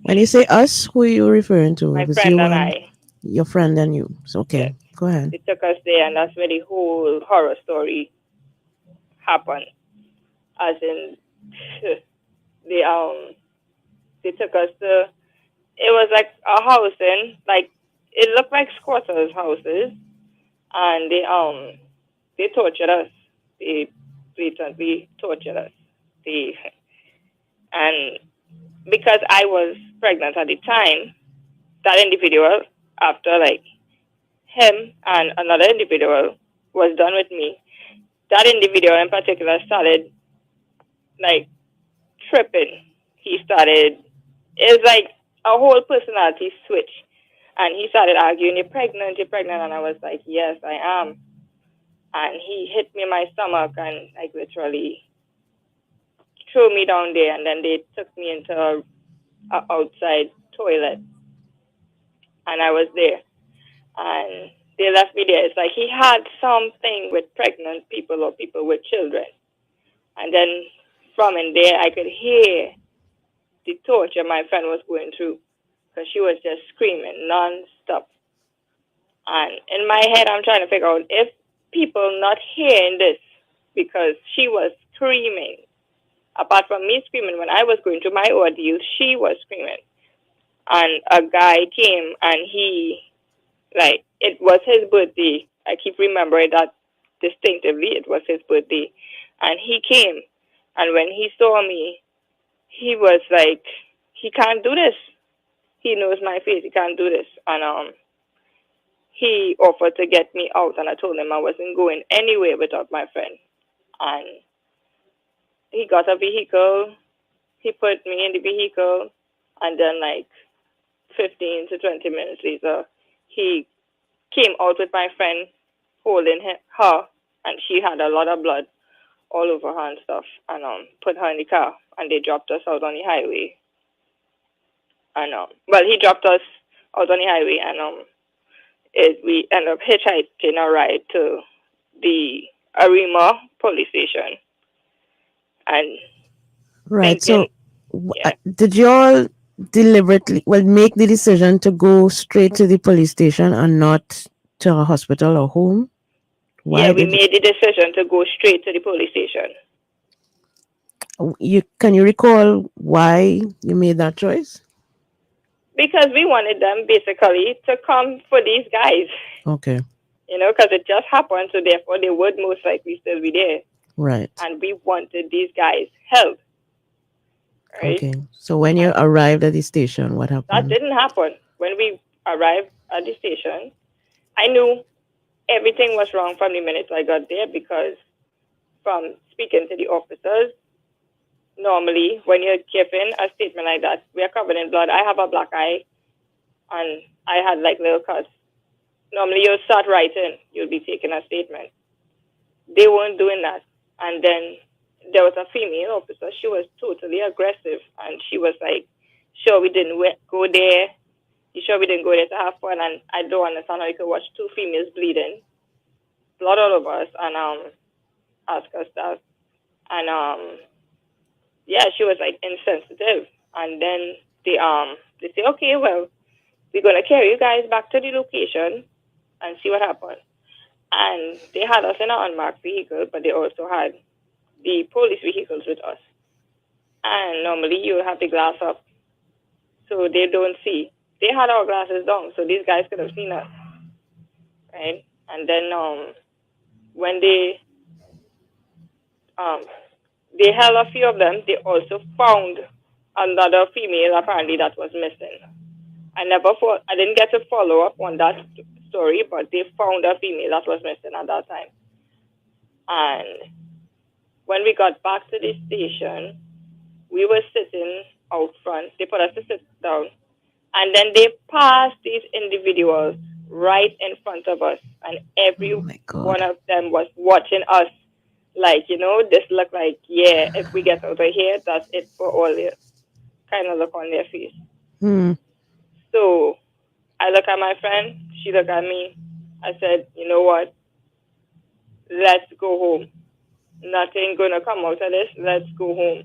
When you say us, who are you referring to? My friend and I. Your friend and you. So, okay, go ahead. They took us there, and that's where the whole horror story happened. As in, they took us to... It was like a housing, like, it looked like squatters' houses. And they tortured us. They blatantly tortured us. And because I was pregnant at the time, that individual, after like him and another individual was done with me, that individual in particular started like tripping. It was like a whole personality switch. And he started arguing, you're pregnant. And I was like, yes, I am. And he hit me in my stomach and like literally threw me down there. And then they took me into a outside toilet. And I was there. And they left me there. It's like he had something with pregnant people or people with children. And then from in there, I could hear the torture my friend was going through. Because she was just screaming non-stop. And in my head, I'm trying to figure out if people not hearing this because she was screaming. Apart from me screaming, when I was going through my ordeal, she was screaming. And a guy came and it was his birthday. I keep remembering that distinctively. It was his birthday. And he came. And when he saw me, he was like, he can't do this. He knows my face. He can't do this. And he offered to get me out. And I told him I wasn't going anywhere without my friend. And he got a vehicle. He put me in the vehicle. And then 15 to 20 minutes later, he came out with my friend holding her, and she had a lot of blood all over her and stuff, and put her in the car, and they dropped us out on the highway. And he dropped us out on the highway, and we ended up hitchhiking a ride to the Arima police station. And Right. So, did you all deliberately make the decision to go straight to the police station and not to a hospital or home? Why we made the decision to go straight to the police station. Can you recall why you made that choice? Because we wanted them basically to come for these guys. Okay. Because it just happened, so therefore they would most likely still be there. Right. And we wanted these guys help. Right? Okay. So when you arrived at the station, what happened? That didn't happen. When we arrived at the station, I knew everything was wrong from the minute I got there, because from speaking to the officers, normally when you're giving a statement like that, we are covered in blood. I have a black eye and I had little cuts. Normally you'll start writing, you'll be taking a statement. They weren't doing that. And then there was a female officer. She was totally aggressive, and she was like, sure we didn't go there. You sure we didn't go there to have fun? And I don't understand how you could watch two females bleeding, blood all over us, and ask us that. And she was insensitive. And then they say, okay, well, we're gonna carry you guys back to the location and see what happened. And they had us in an unmarked vehicle, but they also had the police vehicles with us. And normally you have the glass up, so they don't see. They had our glasses down, so these guys could have seen us, right? And then when they held a few of them, they also found another female apparently that was missing. I didn't get to follow up on that story, but they found a female that was missing at that time. And when we got back to the station, we were sitting out front. They put us to sit down. And then they passed these individuals right in front of us. And every one of them was watching us. This looked like, if we get out of here, that's it for all this kind of look on their face. So I look at my friend. She looked at me. I said, you know what? Let's go home. Nothing gonna come out of this. Let's go home.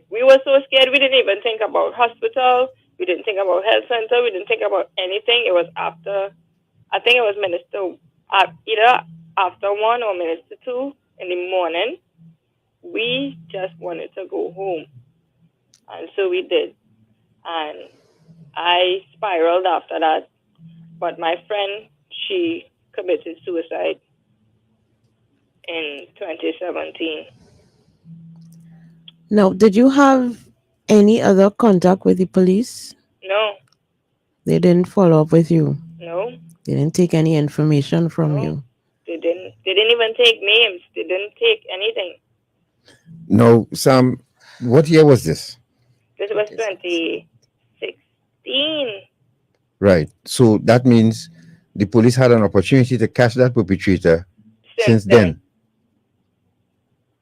We were so scared, we didn't even think about hospital. We didn't think about health center. We didn't think about anything. It was after, I think it was either after 1 or minister 2 in the morning. We just wanted to go home. And so we did. And I spiraled after that. But my friend, she committed suicide in 2017. Now, did you have any other contact with the police? No. They didn't follow up with you? No. They didn't take any information from you? They didn't. They didn't even take names. They didn't take anything. No, Sam, what year was this? This was 2016. Right. So that means the police had an opportunity to catch that perpetrator since then.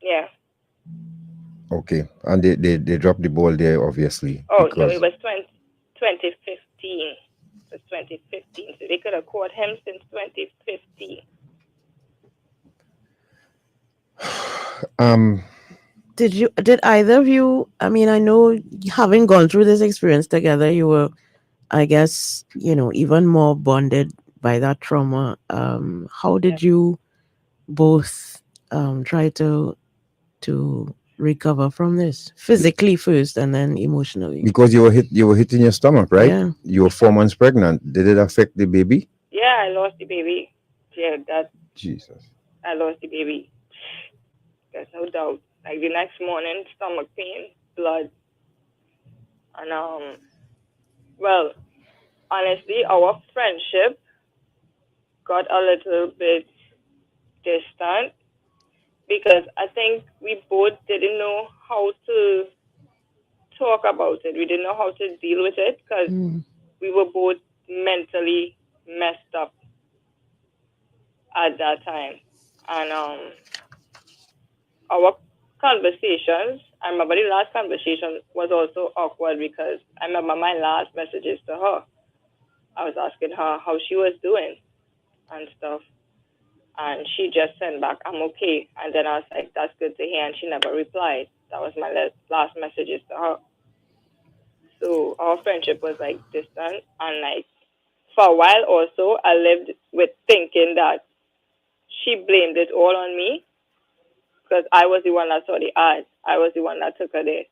Yeah. Okay. And they dropped the ball there, obviously. Oh, no, it was 2015. It was 2015. So they could have caught him since 2015. Did either of you, I mean, I know having gone through this experience together, you were, I guess, even more bonded by that trauma. How did you both try to recover from this physically first and then emotionally. Because you were hit in your stomach, right? Yeah. You were 4 months pregnant. Did it affect the baby? Yeah, I lost the baby. Yeah, that Jesus. I lost the baby. There's no doubt. Like the next morning, stomach pain, blood, and well, honestly, our friendship got a little bit distant because I think we both didn't know how to talk about it. We didn't know how to deal with it because we were both mentally messed up at that time. And our conversations, I remember the last conversation was also awkward because I remember my last messages to her. I was asking her how she was doing and stuff. And she just sent back, I'm okay. And then I was like, that's good to hear. And she never replied. That was my last messages to her. So our friendship was like distant. And like for a while also, I lived with thinking that she blamed it all on me because I was the one that saw the ad. I was the one that took her there.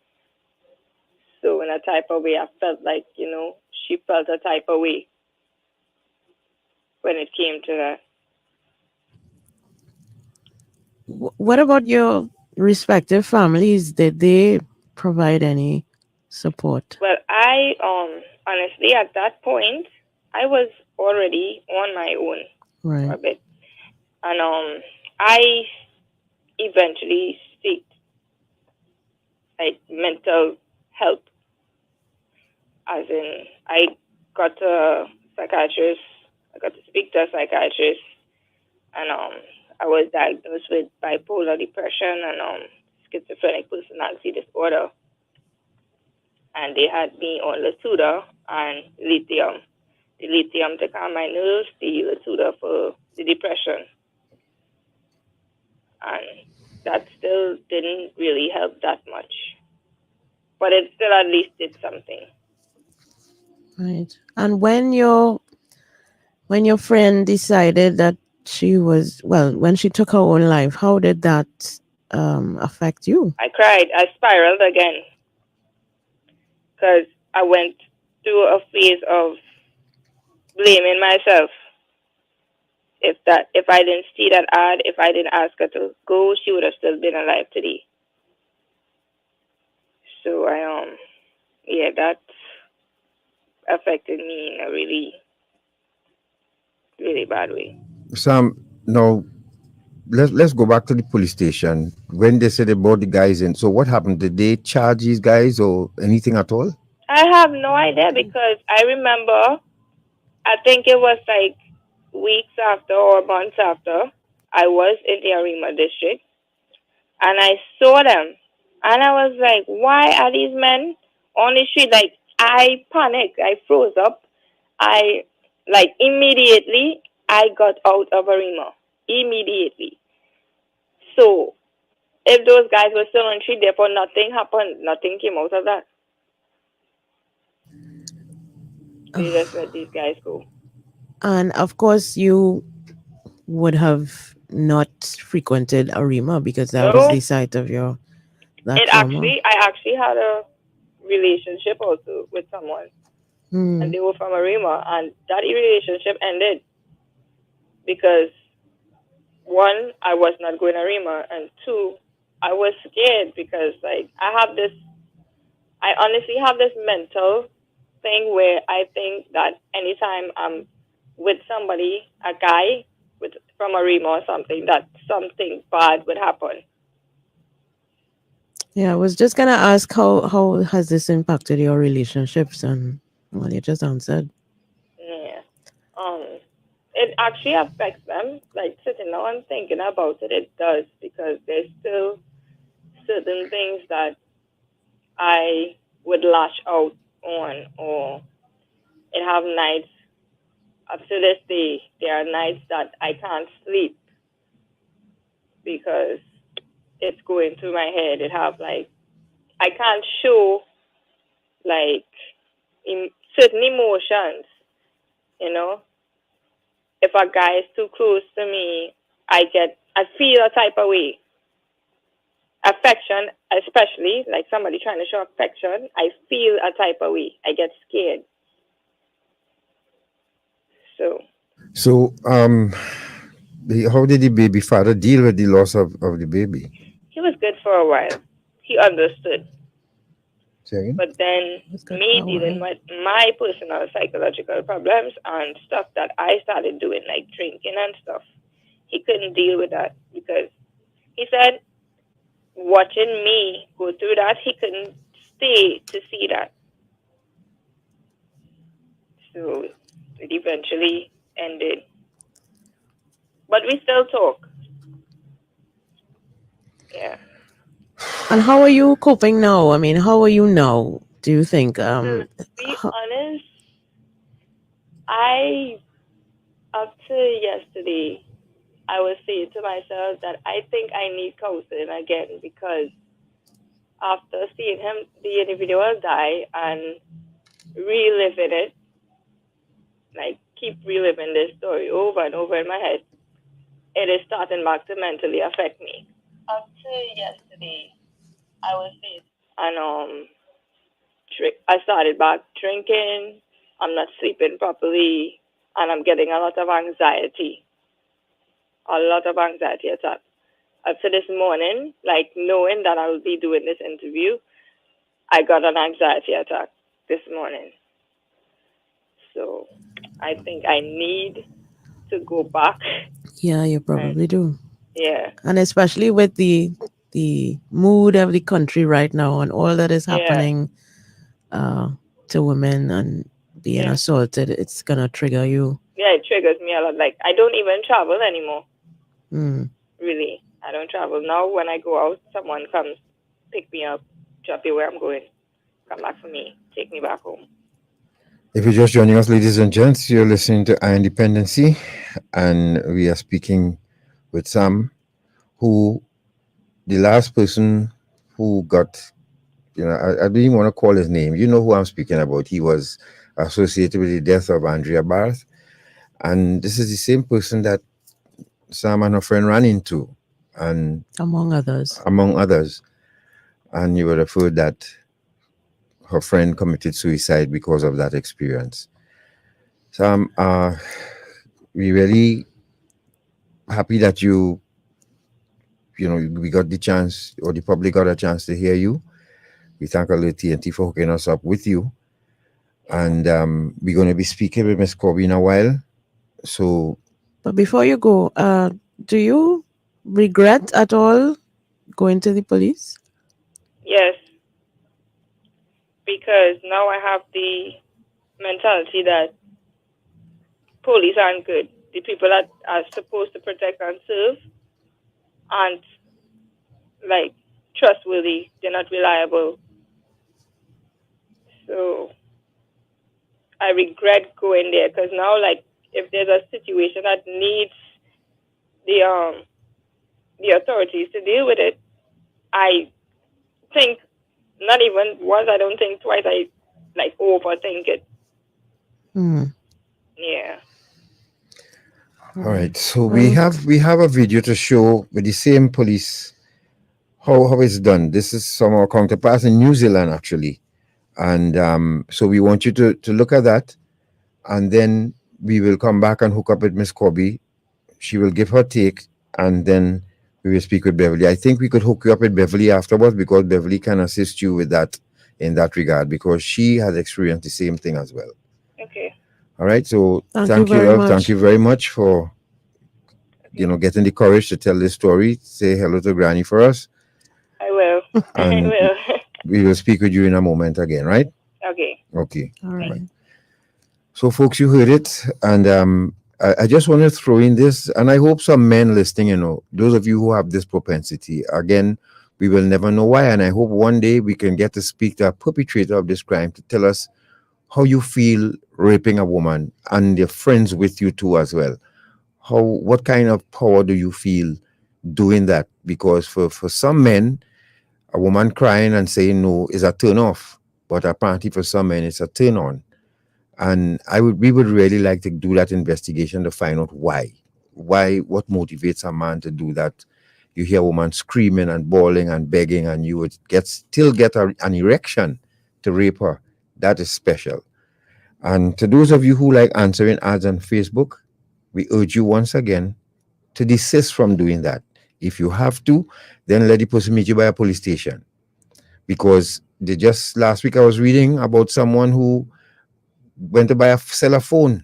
So in a type of way, I felt like, she felt a type of way when it came to that. What about your respective families? Did they provide any support? Well, I honestly at that point I was already on my own for a Right. bit, and I eventually seeked like mental help, as in I got a psychiatrist. I got to speak to a psychiatrist, and I was diagnosed with bipolar depression and schizophrenic personality disorder. And they had me on Latuda and lithium. The lithium to calm my nerves, the Latuda for the depression. And that still didn't really help that much. But it still at least did something. Right. And when your friend decided that when she took her own life, how did that affect you? I cried. I spiraled again. Because I went through a phase of blaming myself. If I didn't see that ad, if I didn't ask her to go, she would have still been alive today. So that affected me in a really, really bad way. Sam, now let's go back to the police station. When they said they brought the guys in, so what happened? Did they charge these guys or anything at all? I have no idea because I remember, I think it was like weeks after or months after, I was in the Arima district and I saw them and I was like, why are these men on the street? Like, I panicked. I froze up. Immediately, I got out of Arima. Immediately. So, if those guys were still on the street, therefore nothing happened. Nothing came out of that. They just let these guys go. And of course, you would have not frequented Arima because that was the site of that trauma. I actually had a relationship also with someone, and they were from Arima, and that relationship ended because one, I was not going to Arima, and two, I was scared because I honestly have this mental thing where I think that anytime I'm with somebody, a guy from Arima or something, that something bad would happen. Yeah, I was just gonna ask how has this impacted your relationships, and well, you just answered. Yeah. It actually affects them. Like sitting down and thinking about it, it does, because there's still certain things that I would lash out on, or it have nights. Up to this day, there are nights that I can't sleep because it's going through my head. It have I can't show certain emotions, you know. If a guy is too close to me, I get I feel a type of way. Affection, especially, like somebody trying to show affection, I feel a type of way. I get scared. So, how did the baby father deal with the loss of the baby? He was good for a while. He understood. Say again? But then me dealing with my personal psychological problems and stuff that I started doing, like drinking and stuff, he couldn't deal with that because he said watching me go through that, he couldn't stay to see that. So it eventually ended. But we still talk. Yeah. And how are you coping now? I mean, how are you now? Do you think? To be honest, up to yesterday, I was saying to myself that I think I need counseling again because after seeing him, the individual die and reliving it, like keep reliving this story over and over in my head, it is starting back to mentally affect me. Up to yesterday, I was saying, and I started back drinking. I'm not sleeping properly, and I'm getting a lot of anxiety attacks. Up to this morning, like knowing that I will be doing this interview, I got an anxiety attack this morning. So I think I need to go back. Yeah, you probably do. Yeah. And especially with the mood of the country right now and all that is happening to women and being assaulted, it's gonna trigger you. Yeah, it triggers me a lot. Like I don't even travel anymore. Really, I don't travel now. When I go out, someone comes, pick me up, drop me where I'm going, come back for me, take me back home. If you're just joining us, ladies and gents, you're listening to Our Independency, and we are speaking with Sam, who, the last person who got, I don't even want to call his name. You know who I'm speaking about. He was associated with the death of Andrea Barth, and this is the same person that Sam and her friend ran into, and among others. And you would have heard that her friend committed suicide because of that experience. Sam, we really happy that we got the chance, or the public got a chance to hear you. We thank Alert TNT for hooking us up with you. And we're going to be speaking with Miss Corby in a while. So, but before you go, do you regret at all going to the police? Yes, because now I have the mentality that police aren't good. The people that are supposed to protect and serve aren't like trustworthy. They're not reliable. So I regret going there because now, like, if there's a situation that needs the authorities to deal with it, I think not even once. I don't think twice. I like overthink it. Yeah. All right. So we have a video to show with the same police how it's done. This is some of our counterparts in New Zealand actually, and so we want you to look at that, and then we will come back and hook up with Miss Corby. She will give her take, and then we will speak with Beverly. I think we could hook you up with Beverly afterwards because Beverly can assist you with that in that regard because she has experienced the same thing as well. Okay. All right. So thank you, love. Thank you very much for getting the courage to tell this story. Say hello to Granny for us. I will. And I will. we will speak with you in a moment again, right? Okay. Okay. All right. So, folks, you heard it, and I just want to throw in this, and I hope some men listening, those of you who have this propensity, again, we will never know why, and I hope one day we can get to speak to a perpetrator of this crime to tell us how you feel raping a woman and your friends with you too as well. What kind of power do you feel doing that? Because for some men, a woman crying and saying no is a turn off, but apparently for some men it's a turn on. And we would really like to do that investigation to find out why what motivates a man to do that? You hear a woman screaming and bawling and begging, and you would still get an erection to rape her. That is special. And to those of you who like answering ads on Facebook, we urge you once again to desist from doing that. If you have to, then let the person meet you by a police station. Because just last week I was reading about someone who went to sell a phone.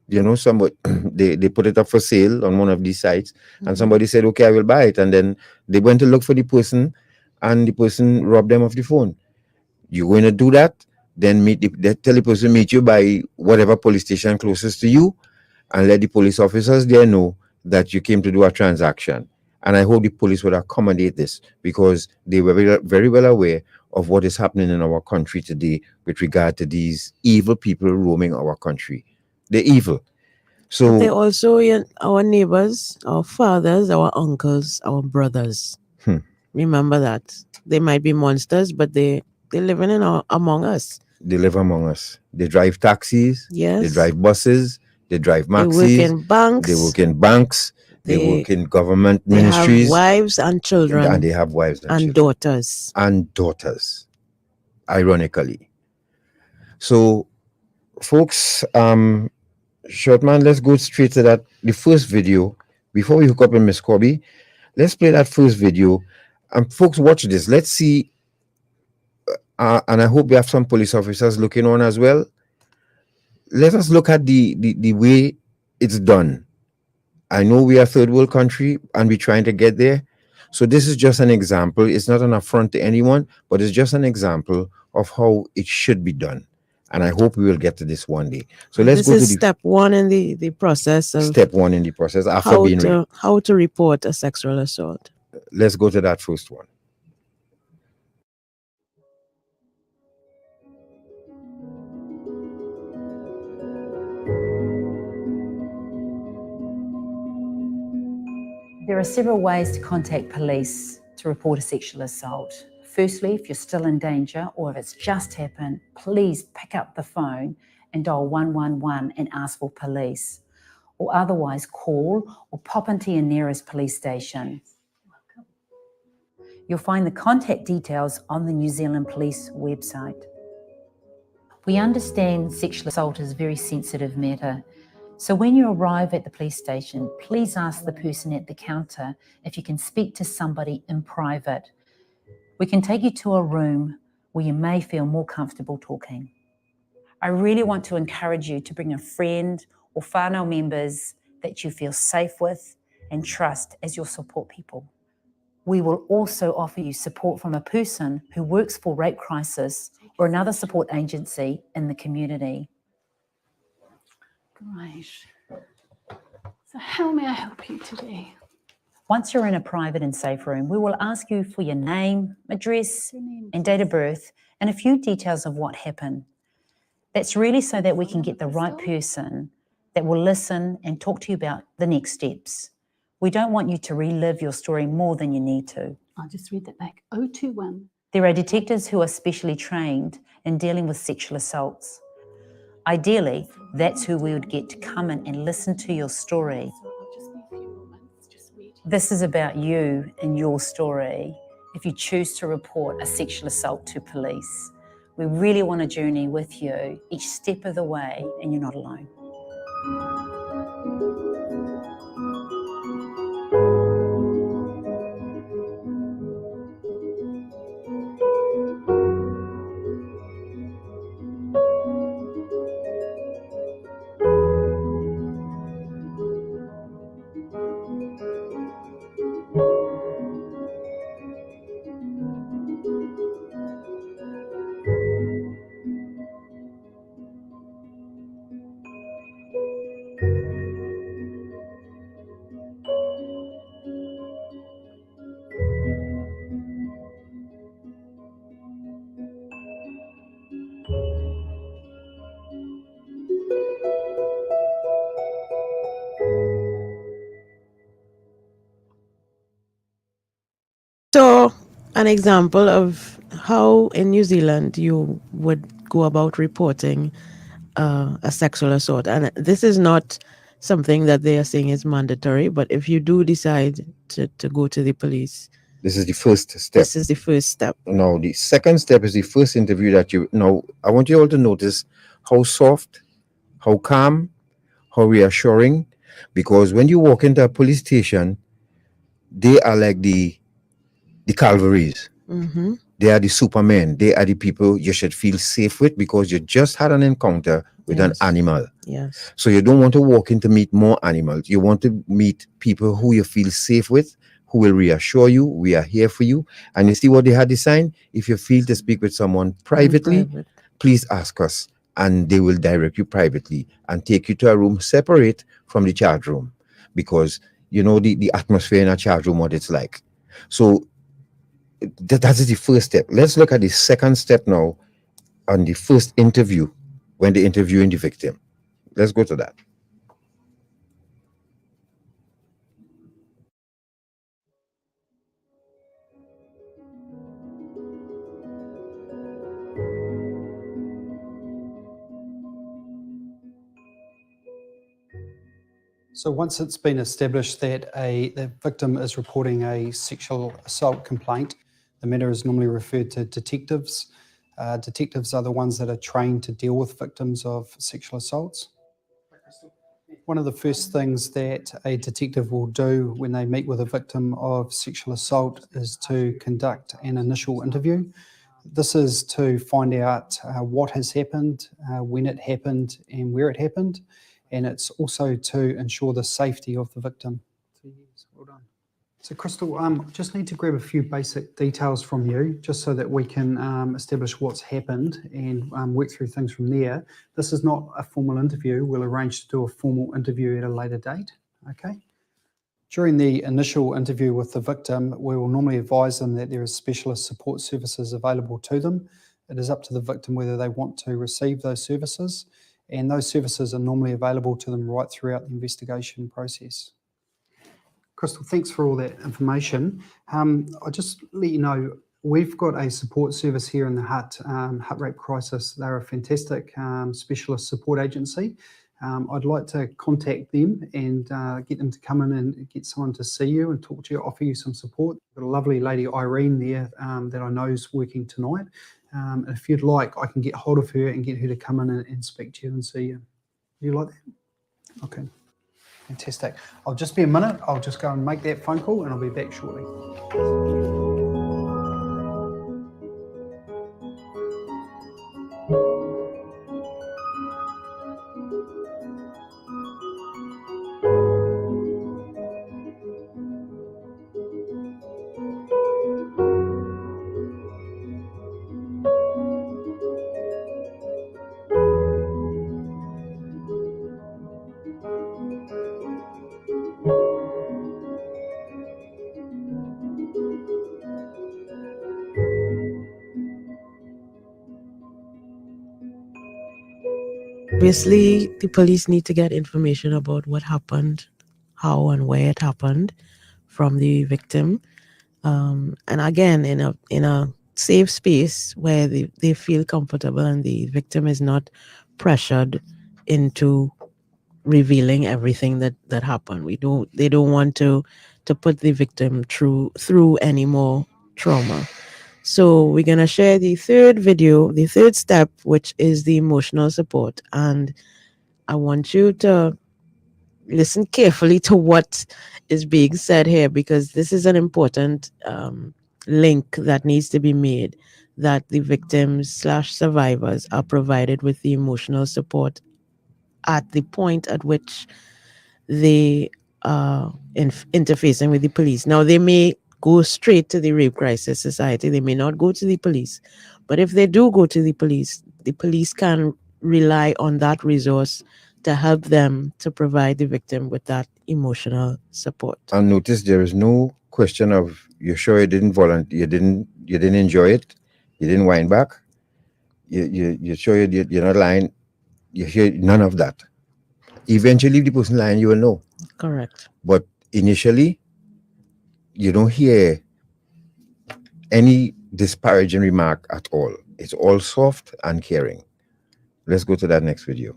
You know, somebody they put it up for sale on one of these sites, and somebody said, "Okay, I will buy it." And then they went to look for the person, and the person robbed them of the phone. You're going to do that? Then tell the person meet you by whatever police station closest to you, and let the police officers there know that you came to do a transaction. And I hope the police will accommodate this, because they were very, very well aware of what is happening in our country today with regard to these evil people roaming our country. They're evil. So they also our neighbors, our fathers, our uncles, our brothers. Remember that. They might be monsters, but they're living among us. They live among us. They drive taxis. Yes. They drive buses. They drive maxis. They work in banks. They work in banks. They work in government ministries. They have wives and children. And they have wives and daughters. And daughters, ironically. So, folks, Shortman, let's go straight to that. The first video, before we hook up with Miss Kobe, let's play that first video. And folks, watch this. Let's see. And I hope we have some police officers looking on as well. Let us look at the way it's done. I know we are a third world country and we're trying to get there. So this is just an example. It's not an affront to anyone, but it's just an example of how it should be done. And I hope we will get to this one day. So let's go to step one in the process. Step one in the process after being how to report a sexual assault. Let's go to that first one. There are several ways to contact police to report a sexual assault. Firstly, if you're still in danger or if it's just happened, please pick up the phone and dial 111 and ask for police. Or otherwise call or pop into your nearest police station. You'll find the contact details on the New Zealand Police website. We understand sexual assault is a very sensitive matter. So when you arrive at the police station, please ask the person at the counter if you can speak to somebody in private. We can take you to a room where you may feel more comfortable talking. I really want to encourage you to bring a friend or whānau members that you feel safe with and trust as your support people. We will also offer you support from a person who works for Rape Crisis or another support agency in the community. Great. So how may I help you today? Once you're in a private and safe room, we will ask you for your name, address, and date of birth, and a few details of what happened. That's really so that we can get the right person that will listen and talk to you about the next steps. We don't want you to relive your story more than you need to. I'll just read that back. 021. There are detectives who are specially trained in dealing with sexual assaults. Ideally, that's who we would get to come in and listen to your story. This is about you and your story if you choose to report a sexual assault to police. We really want to journey with you each step of the way, and you're not alone. So, an example of how in New Zealand you would go about reporting a sexual assault. And this is not something that they are saying is mandatory. But if you do decide to go to the police, This is the first step. this is the first step. Now, the second step is the first interview that you. Now, I want you all to notice how soft, how calm, how reassuring, because when you walk into a police station, they are like the Calvaries. Mm-hmm. They are the Supermen. They are the people you should feel safe with because you just had an encounter with an animal. Yes. So you don't want to walk in to meet more animals. You want to meet people who you feel safe with, who will reassure you, we are here for you. And you see what they had designed? If you feel to speak with someone privately, please ask us. And they will direct you privately and take you to a room separate from the charge room. Because you know the atmosphere in a charge room, what it's like. So that is the first step. Let's look at the second step now on the first interview when they're interviewing the victim. Let's go to that. So once it's been established that the victim is reporting a sexual assault complaint, the matter is normally referred to detectives. Detectives are the ones that are trained to deal with victims of sexual assaults. One of the first things that a detective will do when they meet with a victim of sexual assault is to conduct an initial interview. This is to find out what has happened, when it happened, and where it happened. And it's also to ensure the safety of the victim. Well done. So Crystal, I just need to grab a few basic details from you, just so that we can establish what's happened and work through things from there. This is not a formal interview. We'll arrange to do a formal interview at a later date, okay? During the initial interview with the victim, we will normally advise them that there is specialist support services available to them. It is up to the victim whether they want to receive those services, and those services are normally available to them right throughout the investigation process. Crystal, thanks for all that information. I'll just let you know, we've got a support service here in the Hut Rape Crisis. They're a fantastic specialist support agency. I'd like to contact them and get them to come in and get someone to see you and talk to you, offer you some support. We've got a lovely lady, Irene, there that I know is working tonight. And if you'd like, I can get hold of her and get her to come in and speak to you and see you. You like that? Okay. Fantastic. I'll just be a minute. I'll just go and make that phone call and I'll be back shortly. Obviously, the police need to get information about what happened, how and where it happened from the victim. And again, in a safe space where they feel comfortable and the victim is not pressured into revealing everything that happened. They don't want to put the victim through any more trauma. So we're going to share the third video, the third step, which is the emotional support. And I want you to listen carefully to what is being said here, because this is an important link that needs to be made, that the victims/survivors are provided with the emotional support at the point at which they are interfacing with the police. Now, they may go straight to the Rape Crisis Society. They may not go to the police. But if they do go to the police can rely on that resource to help them to provide the victim with that emotional support. And notice there is no question of, you're sure you didn't volunteer, you didn't enjoy it, you didn't whine back, you're sure you're not lying, you hear none of that. Eventually, if the person lying, you will know. Correct. But initially, you don't hear any disparaging remark at all. It's all soft and caring. Let's go to that next video.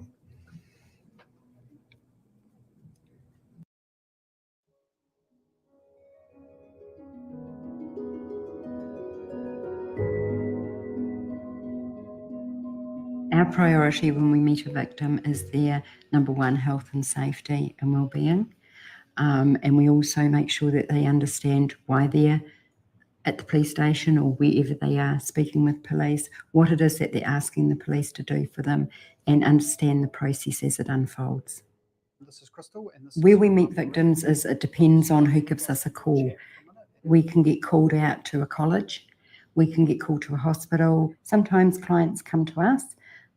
Our priority when we meet a victim is their number one, health and safety and well-being. And we also make sure that they understand why they're at the police station or wherever they are speaking with police, what it is that they're asking the police to do for them, and understand the process as it unfolds. This is Crystal. And Where we meet victims is it depends on who gives us a call. We can get called out to a college. We can get called to a hospital. Sometimes clients come to us,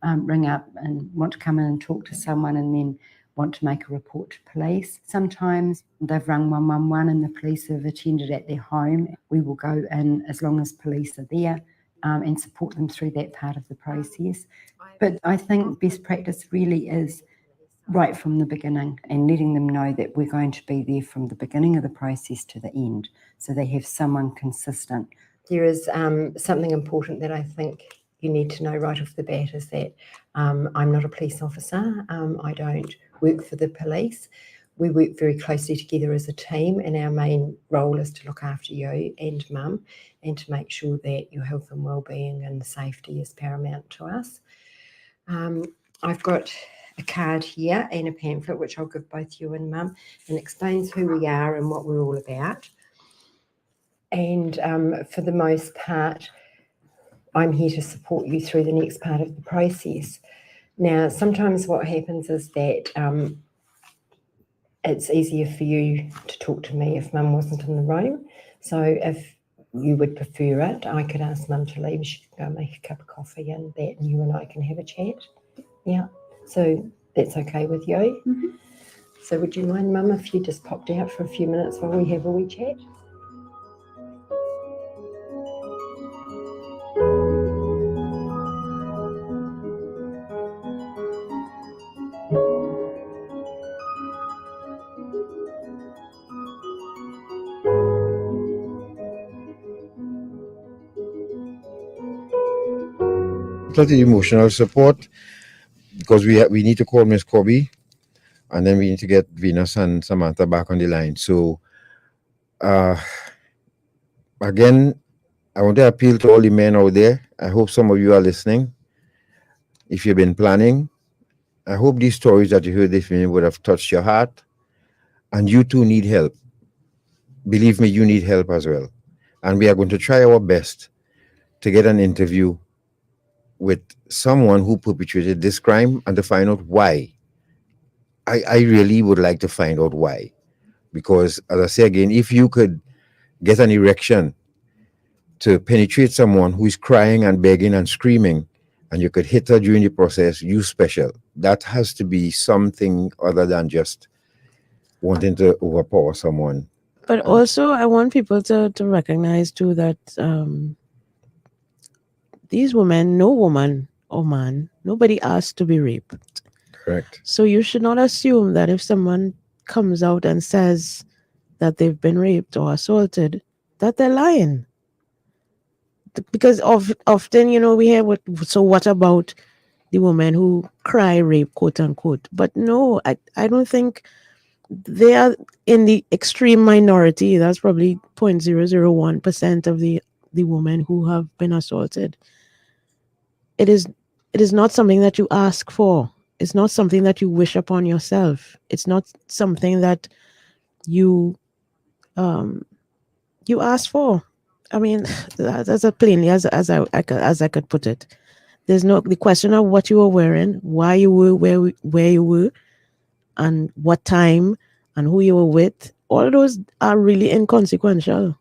ring up and want to come in and talk to someone and then want to make a report to police. Sometimes they've rung 111 and the police have attended at their home. We will go in as long as police are there and support them through that part of the process. But I think best practice really is right from the beginning and letting them know that we're going to be there from the beginning of the process to the end, so they have someone consistent. There is something important that I think you need to know right off the bat is that I'm not a police officer. I don't work for the police. We work very closely together as a team, and our main role is to look after you and mum and to make sure that your health and well-being and safety is paramount to us. I've got a card here and a pamphlet which I'll give both you and mum, and explains who we are and what we're all about. And for the most part, I'm here to support you through the next part of the process. Now, sometimes what happens is that it's easier for you to talk to me if mum wasn't in the room. So if you would prefer it, I could ask mum to leave. She can go make a cup of coffee and that, and you and I can have a chat. Yeah, so that's okay with you? Mm-hmm. So would you mind, mum, if you just popped out for a few minutes while we have a wee chat? The emotional support, because we need to call Miss Kobe, and then we need to get Venus and Samantha back on the line. So again, I want to appeal to all the men out there. I hope some of you are listening. If you've been planning, I hope these stories that you heard this evening would have touched your heart, and you too need help. Believe me, you need help as well. And we are going to try our best to get an interview with someone who perpetrated this crime and to find out why. I really would like to find out why. Because, as I say again, if you could get an erection to penetrate someone who is crying and begging and screaming, and you could hit her during the process, you special. That has to be something other than just wanting to overpower someone. But also, I want people to recognize too that these women, no woman or man, nobody asked to be raped. Correct. So you should not assume that if someone comes out and says that they've been raped or assaulted, that they're lying. Because often, we hear, so what about the women who cry rape, quote unquote? But no, I don't think they are in the extreme minority. That's probably 0.001% of the women who have been assaulted. It is not something that you ask for. It's not something that you wish upon yourself. It's not something that you ask for. I mean, that's as plainly as I could put it. There's the question of what you were wearing, why you were where you were, and what time, and who you were with. All of those are really inconsequential.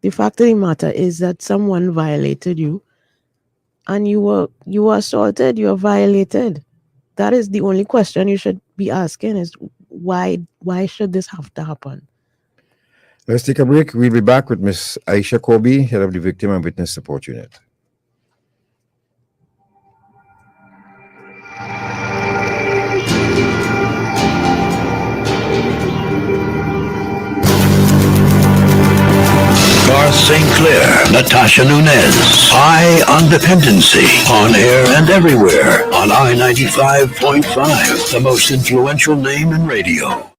The fact of the matter is that someone violated you, and you were assaulted, you were violated. That is the only question you should be asking: is why should this have to happen? Let's take a break. We'll be back with Miss Aisha Kobe, head of the Victim and Witness Support Unit. Garth St. Clair, Natasha Nunez. I on Dependency. On air and everywhere on I-95.5, the most influential name in radio.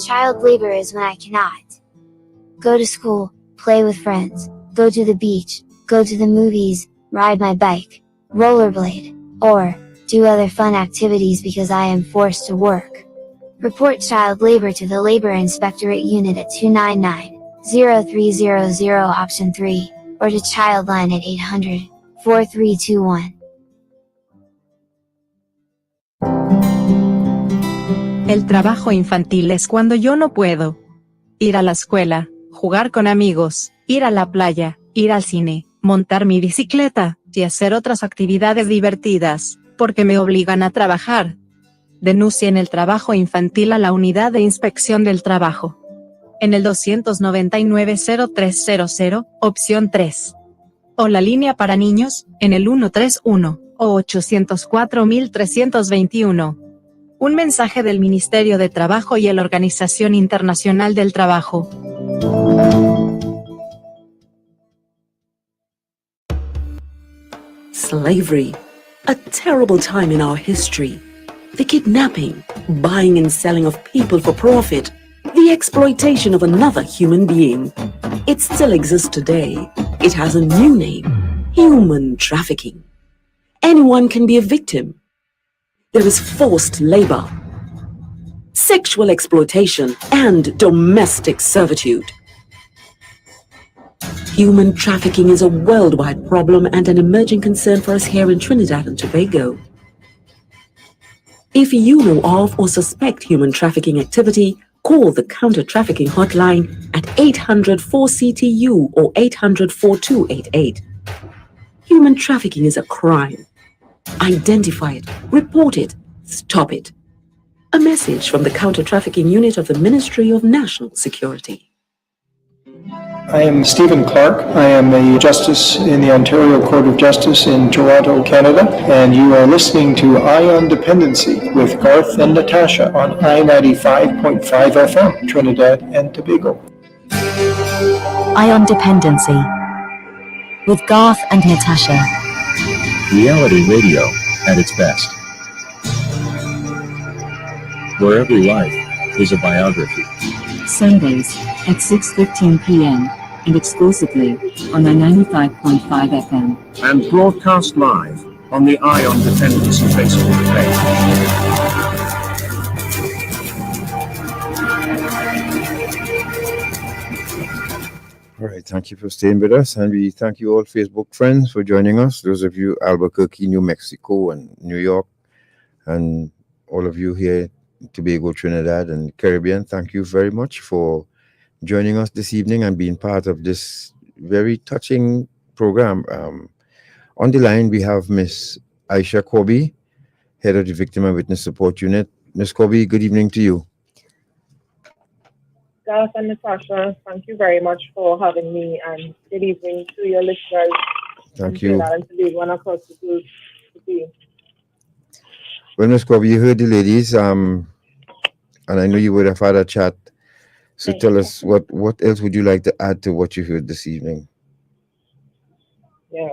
Child labor is when I cannot go to school, play with friends, go to the beach, go to the movies, ride my bike, rollerblade, or do other fun activities because I am forced to work. Report child labor to the Labor Inspectorate Unit at 299-0300 option 3, or to Childline at 800-4321. El trabajo infantil es cuando yo no puedo ir a la escuela, jugar con amigos, ir a la playa, ir al cine, montar mi bicicleta y hacer otras actividades divertidas, porque me obligan a trabajar. Denuncien el trabajo infantil a la Unidad de Inspección del Trabajo en el 299-0300, opción 3. O la línea para niños, en el 131, o 804-321. Un mensaje del Ministerio de Trabajo y la Organización Internacional del Trabajo. Slavery, a terrible time in our history. The kidnapping, buying and selling of people for profit, the exploitation of another human being. It still exists today. It has a new name: human trafficking. Anyone can be a victim. There is forced labor, sexual exploitation, and domestic servitude. Human trafficking is a worldwide problem and an emerging concern for us here in Trinidad and Tobago. If you know of or suspect human trafficking activity, call the Counter-Trafficking Hotline at 800-4CTU or 800-4288. Human trafficking is a crime. Identify it, report it, stop it. A message from the Counter-Trafficking Unit of the Ministry of National Security. I am Stephen Clark. I am a justice in the Ontario Court of Justice in Toronto, Canada, and you are listening to Eye on Dependency with Garth and Natasha on I-95.5 FM, Trinidad and Tobago. Eye on Dependency with Garth and Natasha. Reality radio at its best. Where every life is a biography. Sundays at 6:15 p.m. and exclusively on the 95.5 FM. And broadcast live on the Eye on Dependency Facebook page. All right, thank you for staying with us, and we thank you all Facebook friends for joining us. Those of you Albuquerque, New Mexico, and New York, and all of you here in Tobago, Trinidad, and Caribbean, thank you very much for joining us this evening and being part of this very touching program. On the line, we have Miss Aisha Kobi, head of the Victim and Witness Support Unit. Miss Kobi, good evening to you. Garth and Natasha, thank you very much for having me, and good evening to your listeners. Thank you. And to one across the group. Well, Miss Kobi, you heard the ladies, and I know you would have had a chat. So tell us, what else would you like to add to what you heard this evening? Yeah,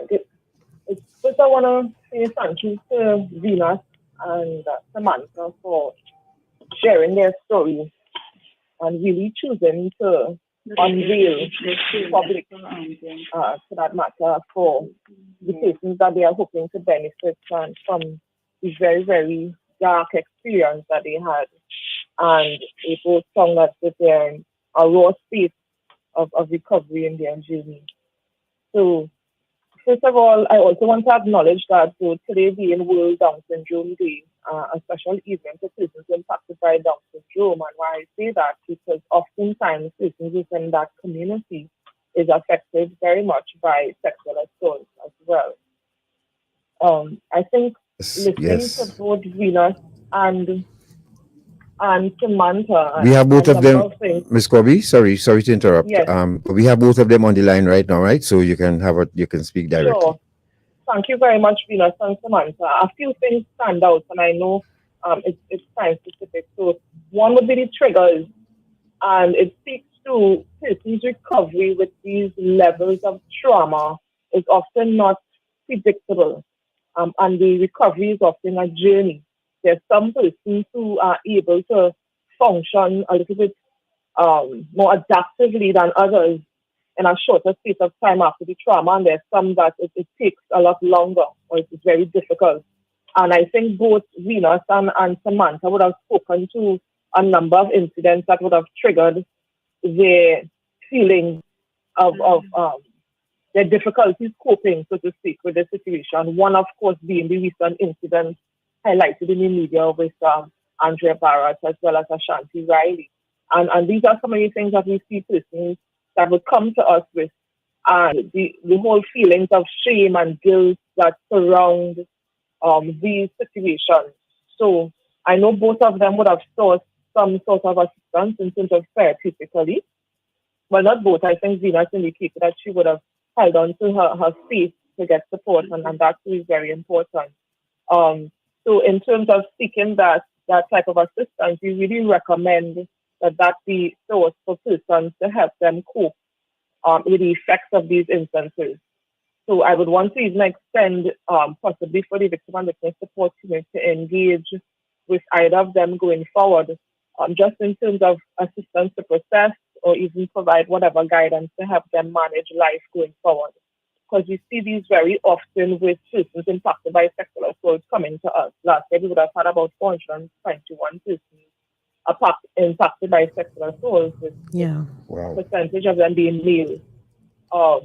first I want to say thank you to Venus and Samantha for sharing their stories and really choosing to unveil public, for that matter, for the persons that they are hoping to benefit from the very, very dark experience that they had. And they both found that they're in a raw state of recovery in their journey. So, first of all, I also want to acknowledge that today being World Down Syndrome Day, a special event for persons impacted by Down syndrome. And why I say that, because oftentimes persons within that community is affected very much by sexual assault as well. I think listening to both Venus and Samantha. We have both of them, Miss Kobi. Sorry to interrupt. Yes. We have both of them on the line right now, right? So you can speak directly. Sure. Thank you very much, Venus and Samantha. A few things stand out, and I know it's time specific. So one would be the triggers, and it speaks to persons' recovery with these levels of trauma is often not predictable, and the recovery is often a journey. There's some persons who are able to function a little bit more adaptively than others. in a shorter space of time after the trauma, and there's some that it takes a lot longer, or it is very difficult. And I think both Venus and Samantha would have spoken to a number of incidents that would have triggered their feelings of their difficulties coping, so to speak, with the situation. One, of course, being the recent incident highlighted in the media with Andrea Barrett as well as Ashanti Riley. And these are some of the things that we see persons that would come to us with, and the whole feelings of shame and guilt that surround these situations. So I know both of them would have sought some sort of assistance in terms of therapeutically. Well, not both. I think Venus indicated that she would have held on to her faith to get support, and that is very important. So in terms of seeking that type of assistance, we really recommend that be source for persons to help them cope with the effects of these instances. So I would want to even extend possibly for the victim and witness support unit to engage with either of them going forward, just in terms of assistance to process or even provide whatever guidance to help them manage life going forward. Because we see these very often with persons impacted by sexual assault coming to us. Last year we would have had about 421 persons impacted by sexual assault, with percentage of them being male.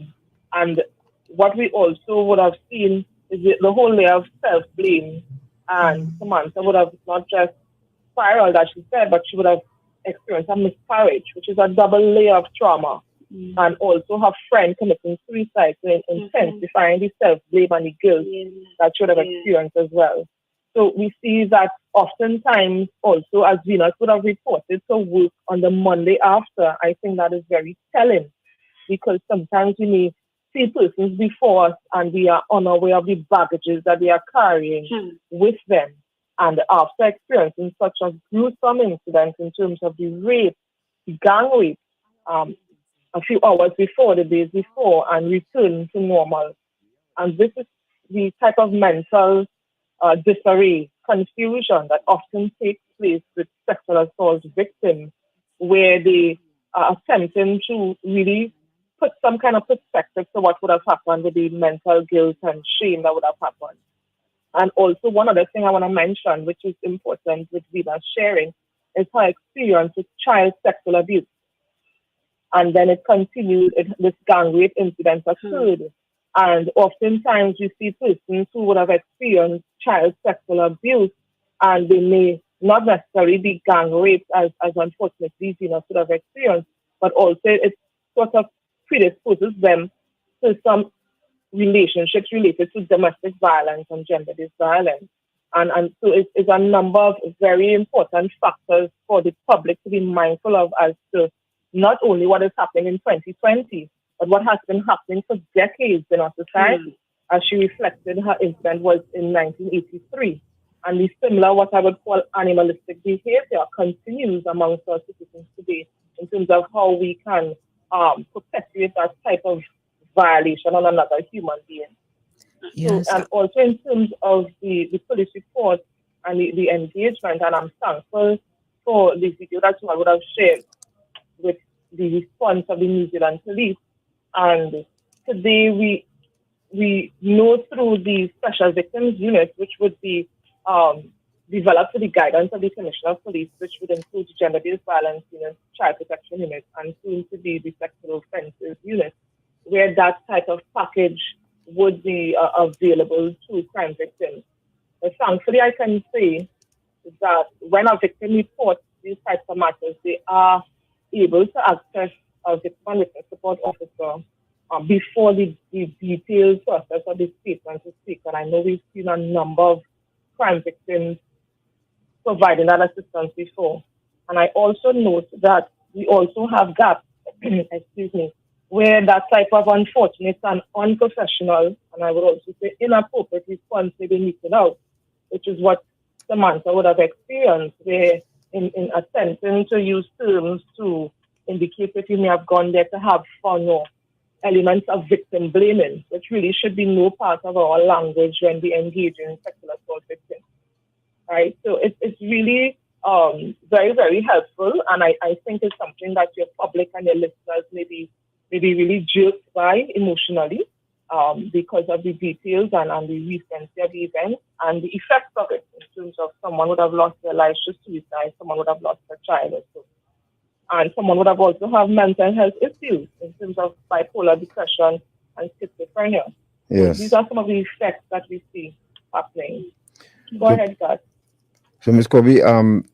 And what we also would have seen is the whole layer of self-blame. And Samantha would have not just spiraled, as she said, but she would have experienced a miscarriage, which is a double layer of trauma. And also her friend committing suicide, so intensifying the self-blame and the guilt that she would have experienced as well. So we see that oftentimes also, as Venus would have reported to work on the Monday after, I think that is very telling, because sometimes we may see persons before us and we are unaware of the baggages that they are carrying with them. And after experiencing such a gruesome incident in terms of the rape, the gang rape, a few hours before, the days before, and return to normal. And this is the type of mental disarray, confusion that often takes place with sexual assault victims, where they are attempting to really put some kind of perspective to what would have happened with the mental guilt and shame that would have happened. And also one other thing I want to mention, which is important with Venus sharing, is her experience with child sexual abuse. And then it continued, this gang rape incident occurred. And oftentimes we see persons who would have experienced child sexual abuse, and they may not necessarily be gang raped as unfortunately Venus would have experienced, but also it sort of predisposes them to some relationships related to domestic violence and gender-based violence. And so it's a number of very important factors for the public to be mindful of, as to not only what is happening in 2020, but what has been happening for decades in our society. As she reflected, her incident was in 1983. And the similar, what I would call animalistic behavior, continues amongst our citizens today in terms of how we can perpetuate that type of violation on another human being. Yes. So, and also in terms of the police report and the engagement, and I'm thankful for the video that I would have shared with the response of the New Zealand police. And today we know through the Special Victims Unit, which would be developed with the guidance of the Commissioner of Police, which would include the Gender-Based Violence Unit, Child Protection Unit, and soon to be the Sexual Offences Unit, where that type of package would be available to crime victims. But thankfully, I can say that when a victim reports these types of matters, they are able to access a victim and witness support officer before the detailed process of the statement is taken. I know we've seen a number of crime victims providing that assistance before. And I also note that we also have gaps, where that type of unfortunate and unprofessional, and I would also say inappropriate response may be meted out, which is what Samantha would have experienced, where in attempting to use terms to indicate that you may have gone there to have fun, or elements of victim blaming, which really should be no part of our language when we engage in sexual assault victims. Right? So it's really very, very helpful, and I think it's something that your public and your listeners may be maybe really jerked by emotionally because of the details and the recency of the event and the effects of it in terms of someone would have lost their life to suicide, someone would have lost their child or so. And someone would have also have mental health issues in terms of bipolar depression and schizophrenia. Yes. So these are some of the effects that we see happening. Go ahead, Garth. So, Ms. Kobe,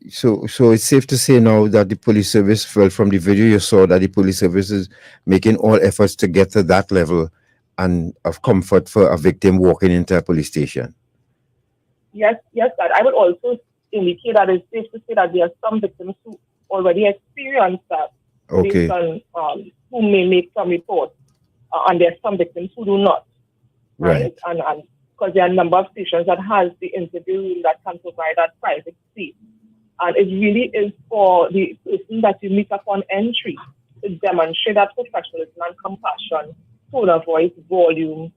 so it's safe to say now that the police service, well, from the video you saw, that the police service is making all efforts to get to that level and of comfort for a victim walking into a police station. Yes, Dad. I would also indicate that it's safe to say that there are some victims who already experienced that. Okay. Based on who may make some reports, and there are some victims who do not. Right? And because there are a number of stations that has the interview room that can provide that private seat. And it really is for the person that you meet upon entry to demonstrate that professionalism and compassion, tone of voice, volume,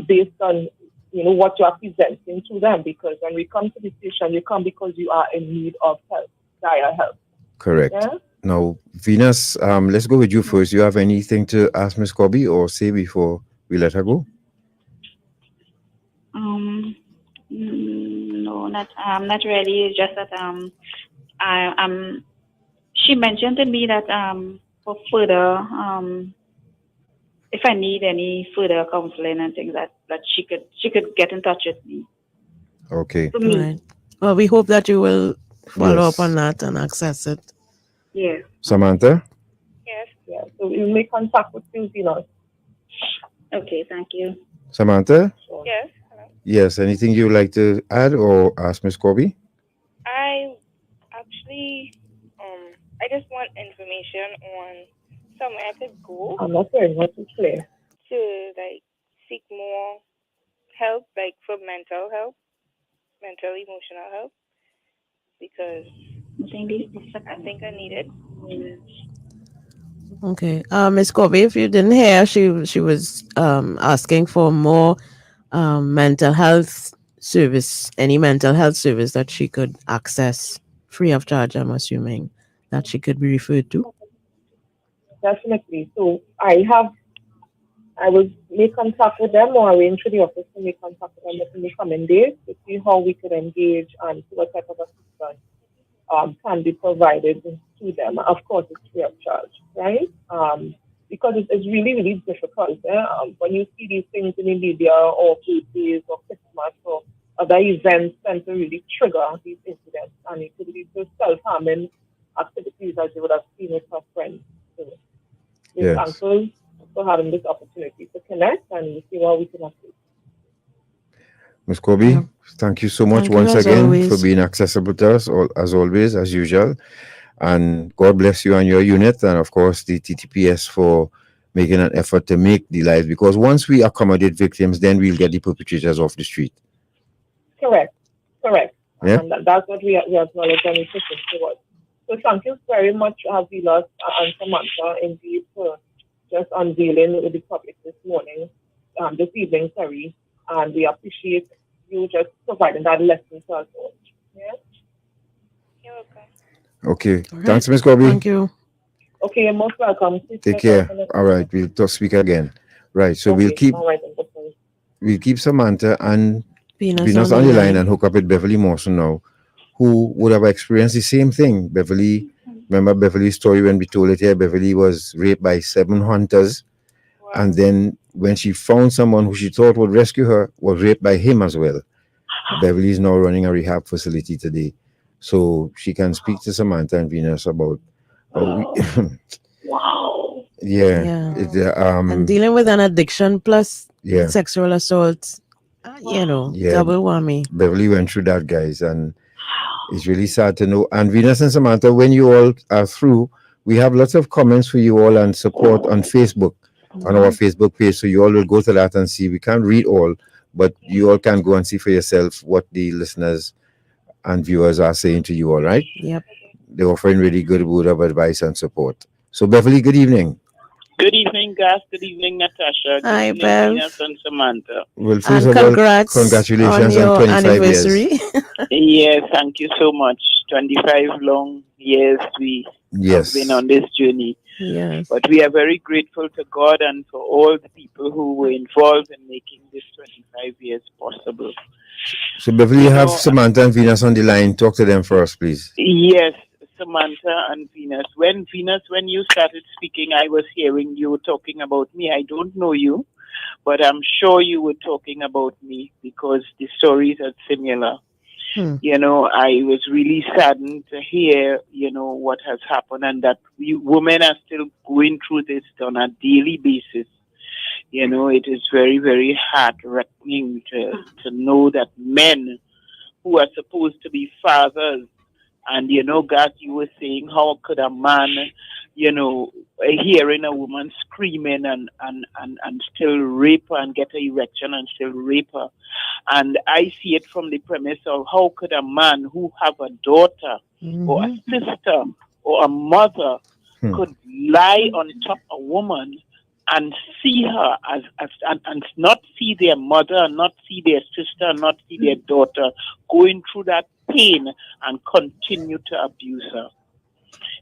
based on what you are presenting to them. Because when we come to the station, you come because you are in need of help, dire help. Correct. Yeah? Now, Venus, let's go with you first. You have anything to ask Ms. Kobe or say before we let her go? No, not really. It's just that she mentioned to me that for further if I need any further counseling and things that she could get in touch with me. Okay. For me. Right. Well, we hope that you will follow Yes. up on that and access it. Yeah. Samantha? Yes. Yeah. So we'll make contact with you, Venus. Okay, thank you. Samantha? Yes. Yes. Anything you would like to add or ask Ms. Kobe? I actually, I just want information on somewhere I could go I'm not very much clear. to seek more help, for mental health, mental emotional help, because I think I need it. Okay. Ms. Kobe, if you didn't hear, she was asking for more mental health service, any mental health service that she could access free of charge, I'm assuming, that she could be referred to. Definitely. So I will make contact with them or arrange for the office to make contact with them in the coming days to see how we could engage and see what type of assistance can be provided to them. Of course, it's free of charge, right? Because it's really, really difficult. When you see these things in the media or birthdays or Christmas or other events tend to really trigger these incidents, and it could lead to self-harming activities as you would have seen with our friends. So we're Yes. thankful for having this opportunity to connect and see what we can assist. Ms. Kobe, thank you so much Thank you once as again always. for being accessible to us, as always, as usual. And God bless you and your unit, and of course the TTPS for making an effort to make the lives, because once we accommodate victims, then we'll get the perpetrators off the street. Correct. Yeah. And that's what we acknowledge and we push towards. So thank you very much, Vilas and Samantha, indeed, for just unveiling with the public this evening, and we appreciate you just providing that lesson to us all. Yeah? You're welcome. Okay. right. Thanks, Ms. Kobe. Thank you. Okay, you're most welcome. Take care. All right. We'll speak again. Right. So we'll keep All right, then, good night. we'll keep Samantha and Venus on the line and hook up with Beverly Morrison now, who would have experienced the same thing. Beverly, remember Beverly's story when we told it here? Beverly was raped by 7 hunters. And then when she found someone who she thought would rescue her, was raped by him as well. Beverly is now running a rehab facility today. So she can speak to Samantha and Venus about Wow. Yeah. And dealing with an addiction plus Yeah. sexual assault, double whammy. Beverly went through that, guys, and it's really sad to know. And Venus and Samantha, when you all are through, we have lots of comments for you all and support on Facebook, on our Facebook page. So you all will go to that and see. We can't read all, but you all can go and see for yourself what the listeners and viewers are saying to you all, right? Yep. They're offering really good word of advice and support. So Beverly, good evening. Good evening, Garth. Good evening, Natasha. Good Hi, evening, Bev. Venus and Samantha. Well, first of all, congratulations on 25 years. Yes, thank you so much. 25 long years we Yes. have been on this journey. Yes. But we are very grateful to God and for all the people who were involved in making this 25 years possible. So Beverly, you have Samantha and Venus on the line. Talk to them first, please. Yes, Samantha and Venus. When you started speaking, I was hearing you talking about me. I don't know you, but I'm sure you were talking about me because the stories are similar. You know, I was really saddened to hear, you know, what has happened and that we women are still going through this on a daily basis. You know, it is very, very heart-wrenching to know that men who are supposed to be fathers, and, you know, Garth, you were saying, how could a man, you know, hearing a woman screaming and still rape her and get an erection and still rape her. And I see it from the premise of how could a man who have a daughter or a sister or a mother could lie on top of a woman and see her and not see their mother, and not see their sister, and not see their daughter going through that pain and continue to abuse her.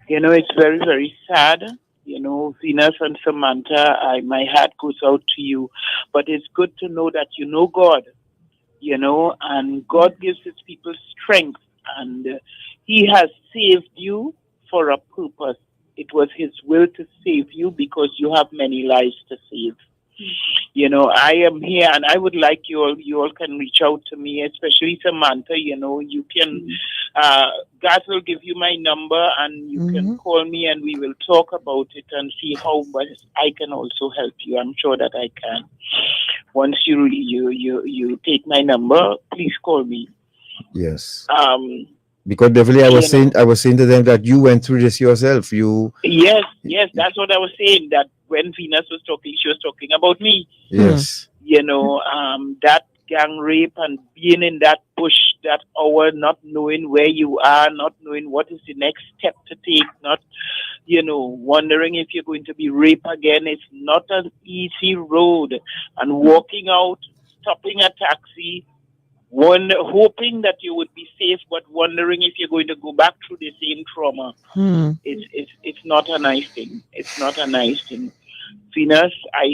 You know, it's very, very sad. You know, Venus and Samantha, my heart goes out to you. But it's good to know that you know God, you know, and God gives his people strength, and he has saved you for a purpose. It was his will to save you because you have many lives to save. You know, I am here, and I would like you all can reach out to me, especially Samantha. You know, you can, God will give you my number, and you can call me, and we will talk about it and see how much I can also help you. I'm sure that I can. Once you take my number, please call me. Yes. Because Beverly, I was saying to them that you went through this yourself. Yes, that's what I was saying. That when Venus was talking, she was talking about me. Yes. You know, that gang rape and being in that bush that hour, not knowing where you are, not knowing what is the next step to take, not, you know, wondering if you're going to be raped again. It's not an easy road. And walking out, stopping a taxi, hoping that you would be safe, but wondering if you're going to go back through the same trauma. It's not a nice thing. It's not a nice thing. Venus, I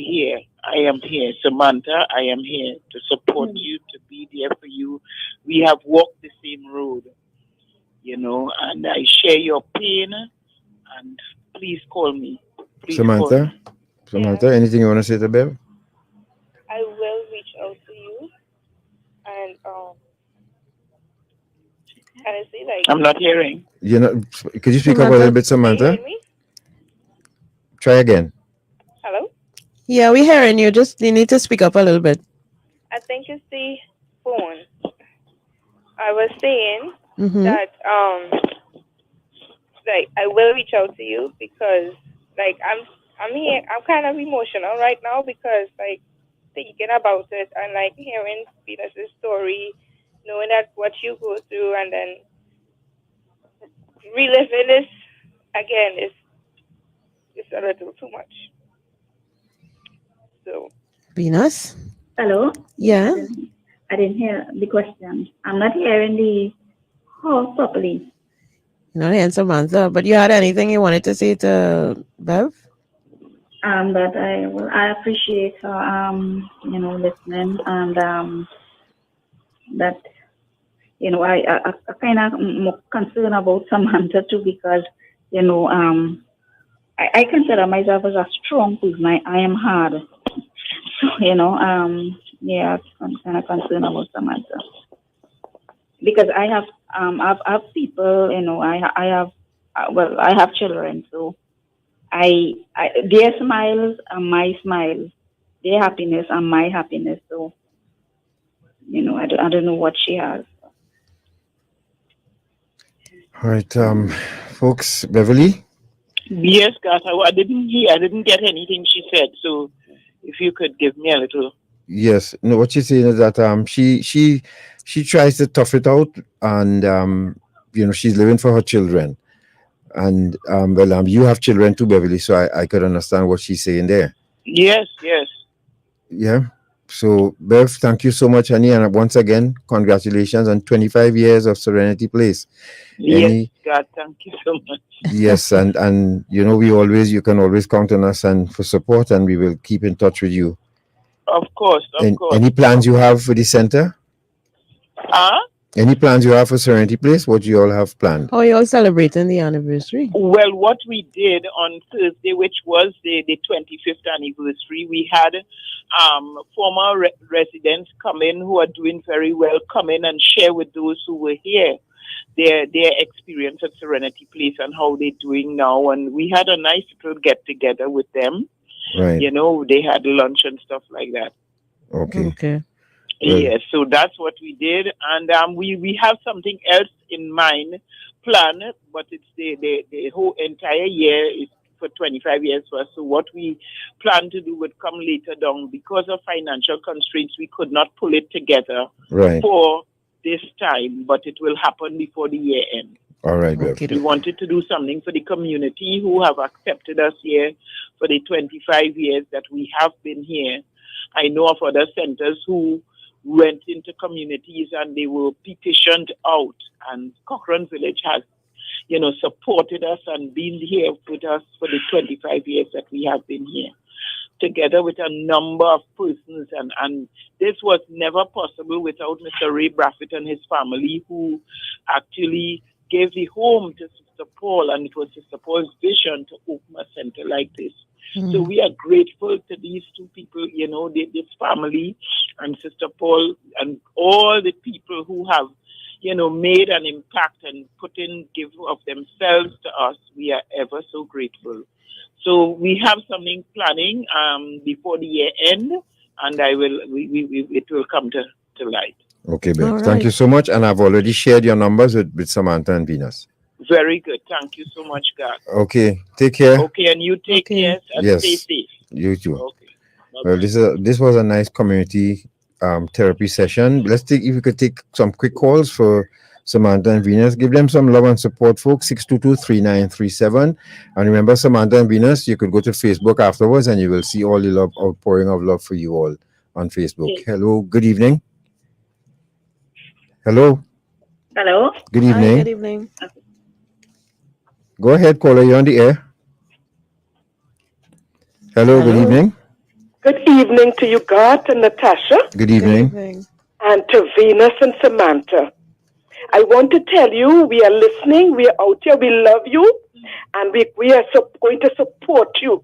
am here. Samantha, I am here to support you, to be there for you. We have walked the same road, you know, and I share your pain. And please call me. Samantha, anything you want to say to Bev? I will reach out to you. And honestly, like, I'm not hearing. You know, could you speak up a little bit, Samantha? Can you hear me? Try again. Hello? Yeah, we're hearing you. You need to speak up a little bit. I think it's the phone. I was saying that like I will reach out to you because like I'm here. I'm kind of emotional right now because like thinking about it and like hearing Venus's story, knowing that what you go through, and then reliving this again is a little too much. So Venus? Hello? Yeah? I didn't hear the question. I'm not hearing the call properly. Not hearing Samantha, but you had anything you wanted to say to Bev? But I appreciate her, you know, listening, and that, you know, I kind of more concerned about Samantha too because, you know, I consider myself as a strong person. I am hard. So, you know, yeah, I'm kind of concerned about Samantha. Because I have people, you know, I have children, so their smiles are my smiles, their happiness are my happiness. So, you know, I don't know what she has. All right, folks, Beverly? Yes, Garth, I didn't hear. I didn't get anything she said. So if you could give me a little. Yes. No, what she's saying is that she tries to tough it out, and you know, she's living for her children. And you have children too, Beverly, so I could understand what she's saying there. Yes. Yeah. So, Bev, thank you so much, honey. And once again, congratulations on 25 years of Serenity Place. Yes, God, thank you so much. Yes, and you know, you can always count on us and for support, and we will keep in touch with you. Of course, of course. Any plans you have for the center? Any plans you have for Serenity Place? What do you all have planned? How are you all celebrating the anniversary? Well, what we did on Thursday, which was the 25th anniversary, we had former residents come in who are doing very well, come in and share with those who were here their experience at Serenity Place and how they're doing now. And we had a nice little get together with them. Right. You know, they had lunch and stuff like that. Okay. Yes, so that's what we did, and we have something else in mind, plan, but it's the whole entire year is for 25 years for us. So what we plan to do would come later down because of financial constraints. We could not pull it together for this time, but it will happen before the year ends. All right, Bev. We wanted to do something for the community who have accepted us here for the 25 years that we have been here. I know of other centers who went into communities and they were petitioned out, and Cochrane Village has, you know, supported us and been here with us for the 25 years that we have been here, together with a number of persons, and this was never possible without Mr. Ray Braffett and his family, who actually gave the home to Sister Paul, and it was Sister Paul's vision to open a center like this. So we are grateful to these two people, you know, this family and Sister Paul and all the people who have, you know, made an impact and put in, give of themselves to us. We are ever so grateful. So we have something planning before the year end, and it will come to light. Okay, Bev. Thank you so much. And I've already shared your numbers with Samantha and Venus. Very good. Thank you so much, God. Okay. Take care. Okay, and you take care and stay safe. You too. Okay. Well, this was a nice community therapy session. Let's take, if we could take some quick calls for Samantha and Venus. Give them some love and support, folks. 622-3937. And remember, Samantha and Venus, you could go to Facebook afterwards and you will see all the love, outpouring of love for you all on Facebook. Yes. Hello, good evening. Hello. Hello. Good evening. Hi, good evening. Go ahead, caller. You're on the air. Hello, good evening. Good evening to you, Garth and Natasha. Good evening. And to Venus and Samantha. I want to tell you, we are listening, we are out here, we love you, and we are going to support you.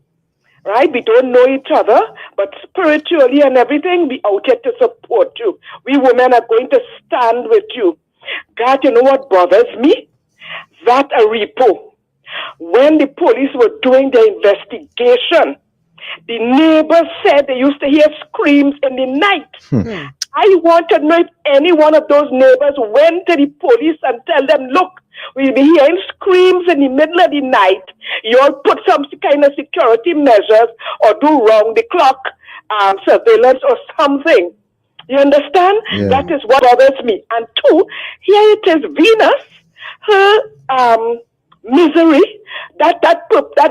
Right? We don't know each other, but spiritually and everything, we out here to support you. We women are going to stand with you. God, you know what bothers me? That a repo. When the police were doing their investigation, the neighbors said they used to hear screams in the night. I want to know if any one of those neighbors went to the police and tell them, look, we'll be hearing screams in the middle of the night. You all put some kind of security measures or do round the clock surveillance or something. You understand? Yeah. That is what bothers me. And two, here it is, Venus, her misery, that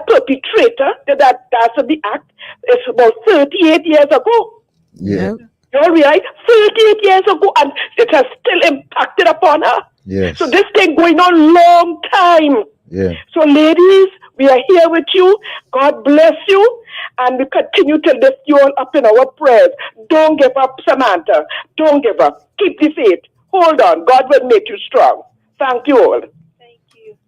perpetrator, that of the act, is about 38 years ago. Yeah. You're right, 38 years ago, and it has still impacted upon her. Yes. So this thing going on long time. Yeah. So ladies, we are here with you. God bless you, and we continue to lift you all up in our prayers. Don't give up, Samantha. Don't give up. Keep the faith. Hold on. God will make you strong. Thank you all.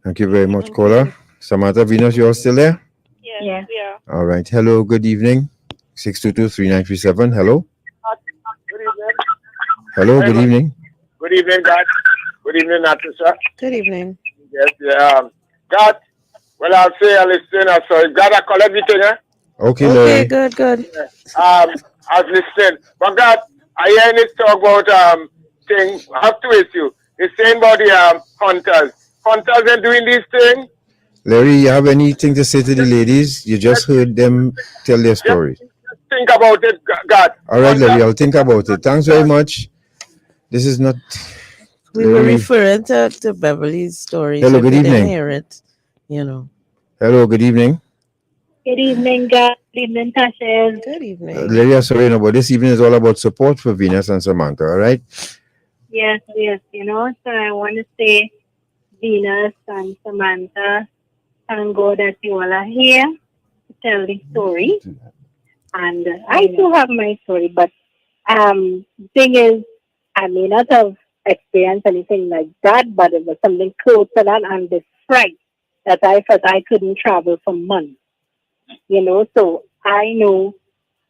Thank you very much, caller. Samantha, Venus, you're still there? Yes. Yeah. All right. Hello, good evening. 622-3937. Hello. Hello, good evening. Good evening, God. Good evening, Natasha. Good evening. Yes, God, well, I'll say I listen. So God, I call everything, eh? Okay, Larry. Good. I've listened. But God, I hear it talk about thing. I have to ask you. It's saying about the hunters. Hunters are doing these things. Larry, you have anything to say to the ladies? You just heard them tell their story. Think about it, God. All right, Larry, I'll think about it. Thanks very much. This is not... We were referring to Beverly's story. Hello, so good if you didn't evening. hear it, you know. Hello, good evening. Good evening, guys. Good evening, Tasha. Good evening. Lydia, sorry, no, but this evening is all about support for Venus and Samantha, all right? Yes, you know, so I want to say, Venus and Samantha, thank God that you all are here to tell the story. And I do have my story, but the thing is, I may not have experienced anything like that, but it was something close to that, and the fright that I felt I couldn't travel for months. You know, so I know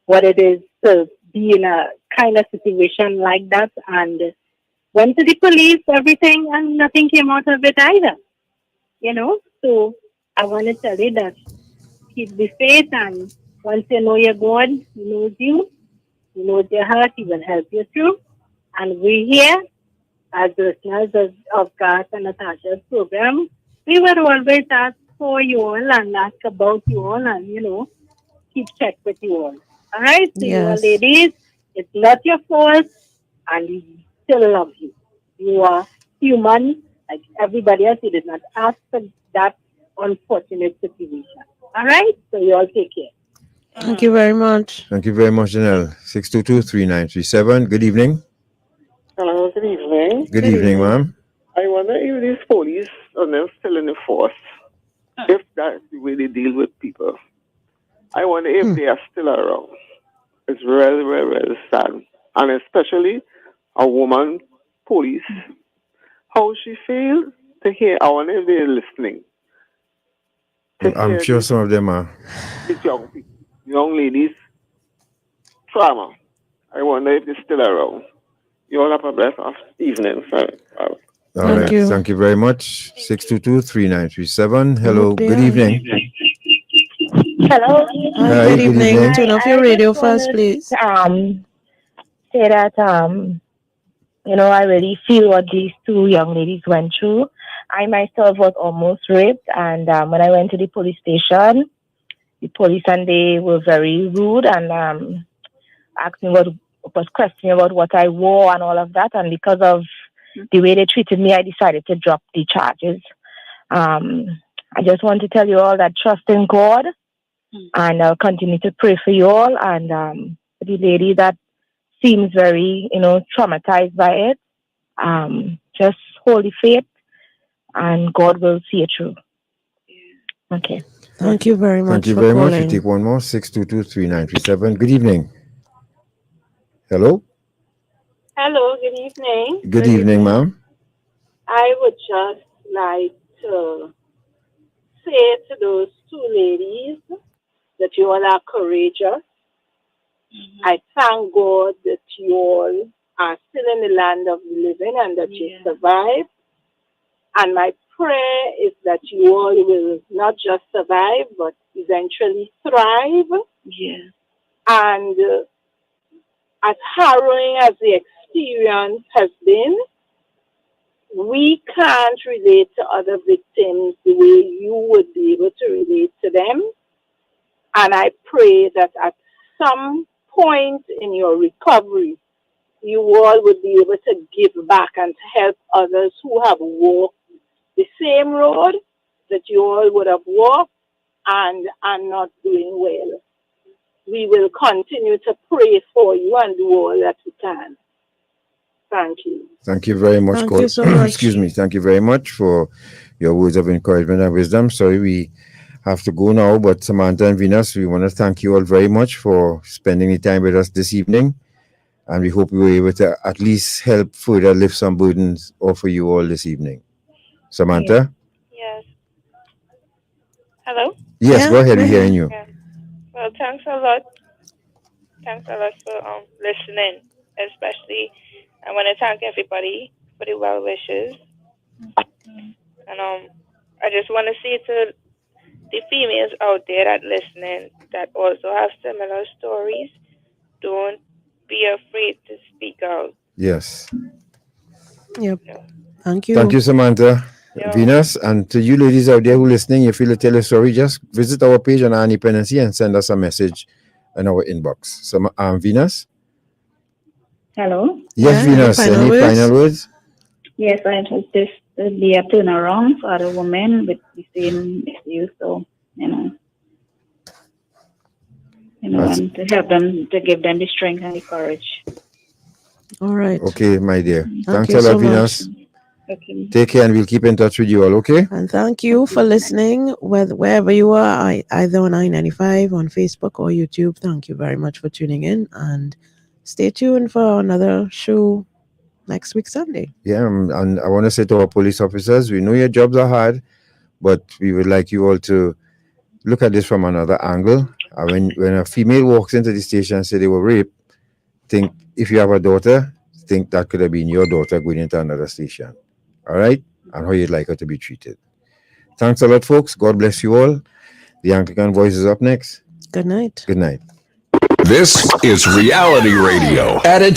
what it is to be in a kind of situation like that, and went to the police, everything, and nothing came out of it either. You know, so I want to tell you that keep the faith, and once you know your God, He knows you, He knows your heart, He will help you through. And we here, as listeners of Garth and Natasha's program, we will always ask for you all and ask about you all, and you know, keep check with you all. All right, so you all Yes. ladies, it's not your fault, and we still love you. You are human, like everybody else. You did not ask for that unfortunate situation. All right, so you all take care. Thank you very much. Thank you very much, Janelle. 622-3937. Good evening. Hello, good evening. Good evening, ma'am. I wonder if these police are now still in the force, if that's the way they deal with people. I wonder if they are still around. It's really, really, really sad. And especially a woman police. How she feels to hear, I wonder if they're listening. I'm sure some of them are. These young people, young ladies, trauma. I wonder if they're still around. You all have a blessed evening. Sorry. All right. Thank you very much. 622-3937. Hello. Good evening. Hello. Hi, Good good evening. evening. Turn off your radio first, please. Say that you know, I really feel what these two young ladies went through. I myself was almost raped, and when I went to the police station, the police and they were very rude and asked me was questioning about what I wore and all of that. And because of the way they treated me, I decided to drop the charges. I just want to tell you all that trust in God, and I'll continue to pray for you all. And the lady that seems very, you know, traumatized by it, just hold the faith, and God will see it through. Okay. Thank you very much. Thank you for very much. We calling. take one more. 622-3937. Good evening. Hello. Hello, good evening. Good evening, ma'am. I would just like to say to those two ladies that you all are courageous. I thank God that you all are still in the land of the living and that you survived. And my prayer is that you all will not just survive, but eventually thrive. Yes. And as harrowing as the experience has been, we can't relate to other victims the way you would be able to relate to them. And I pray that at some point in your recovery, you all would be able to give back and to help others who have walked the same road that you all would have walked and are not doing well. We will continue to pray for you and do all that we can. Thank you. Thank you very much. Thank you so much. Excuse me. Thank you very much for your words of encouragement and wisdom. Sorry, we have to go now, but Samantha and Venus, we want to thank you all very much for spending the time with us this evening. And we hope we were able to at least help further lift some burdens off for you all this evening. Samantha? Yes. Hello? Yes, go ahead. We're hearing you. Yeah. Well, thanks a lot. Thanks a lot for listening. Especially, I want to thank everybody for the well wishes. And I just want to say to the females out there that listening that also have similar stories, don't be afraid to speak out. Yes. Yep. Thank you. Thank you, Samantha. Venus, and to you ladies out there who listening, if you feel to tell a story, just visit our page on our independency and send us a message in our inbox. So, Venus? Hello? Yes, Venus. Any final words? Yes, I hope this will be a turnaround for the women with the same issue. So, you know. and to help them, to give them the strength and the courage. All right. Okay, my dear. Thank Thanks you a lot, so Venus. Okay. Take care, and we'll keep in touch with you all, okay? And thank you for listening, wherever you are, either on I-95, on Facebook, or YouTube. Thank you very much for tuning in, and stay tuned for another show next week, Sunday. Yeah, and I want to say to our police officers, we know your jobs are hard, but we would like you all to look at this from another angle. When a female walks into the station and say they were raped, think if you have a daughter, think that could have been your daughter going into another station. All right? And how you'd like her to be treated. Thanks a lot, folks. God bless you all. The Anglican Voice is up next. Good night. Good night. This is reality radio at its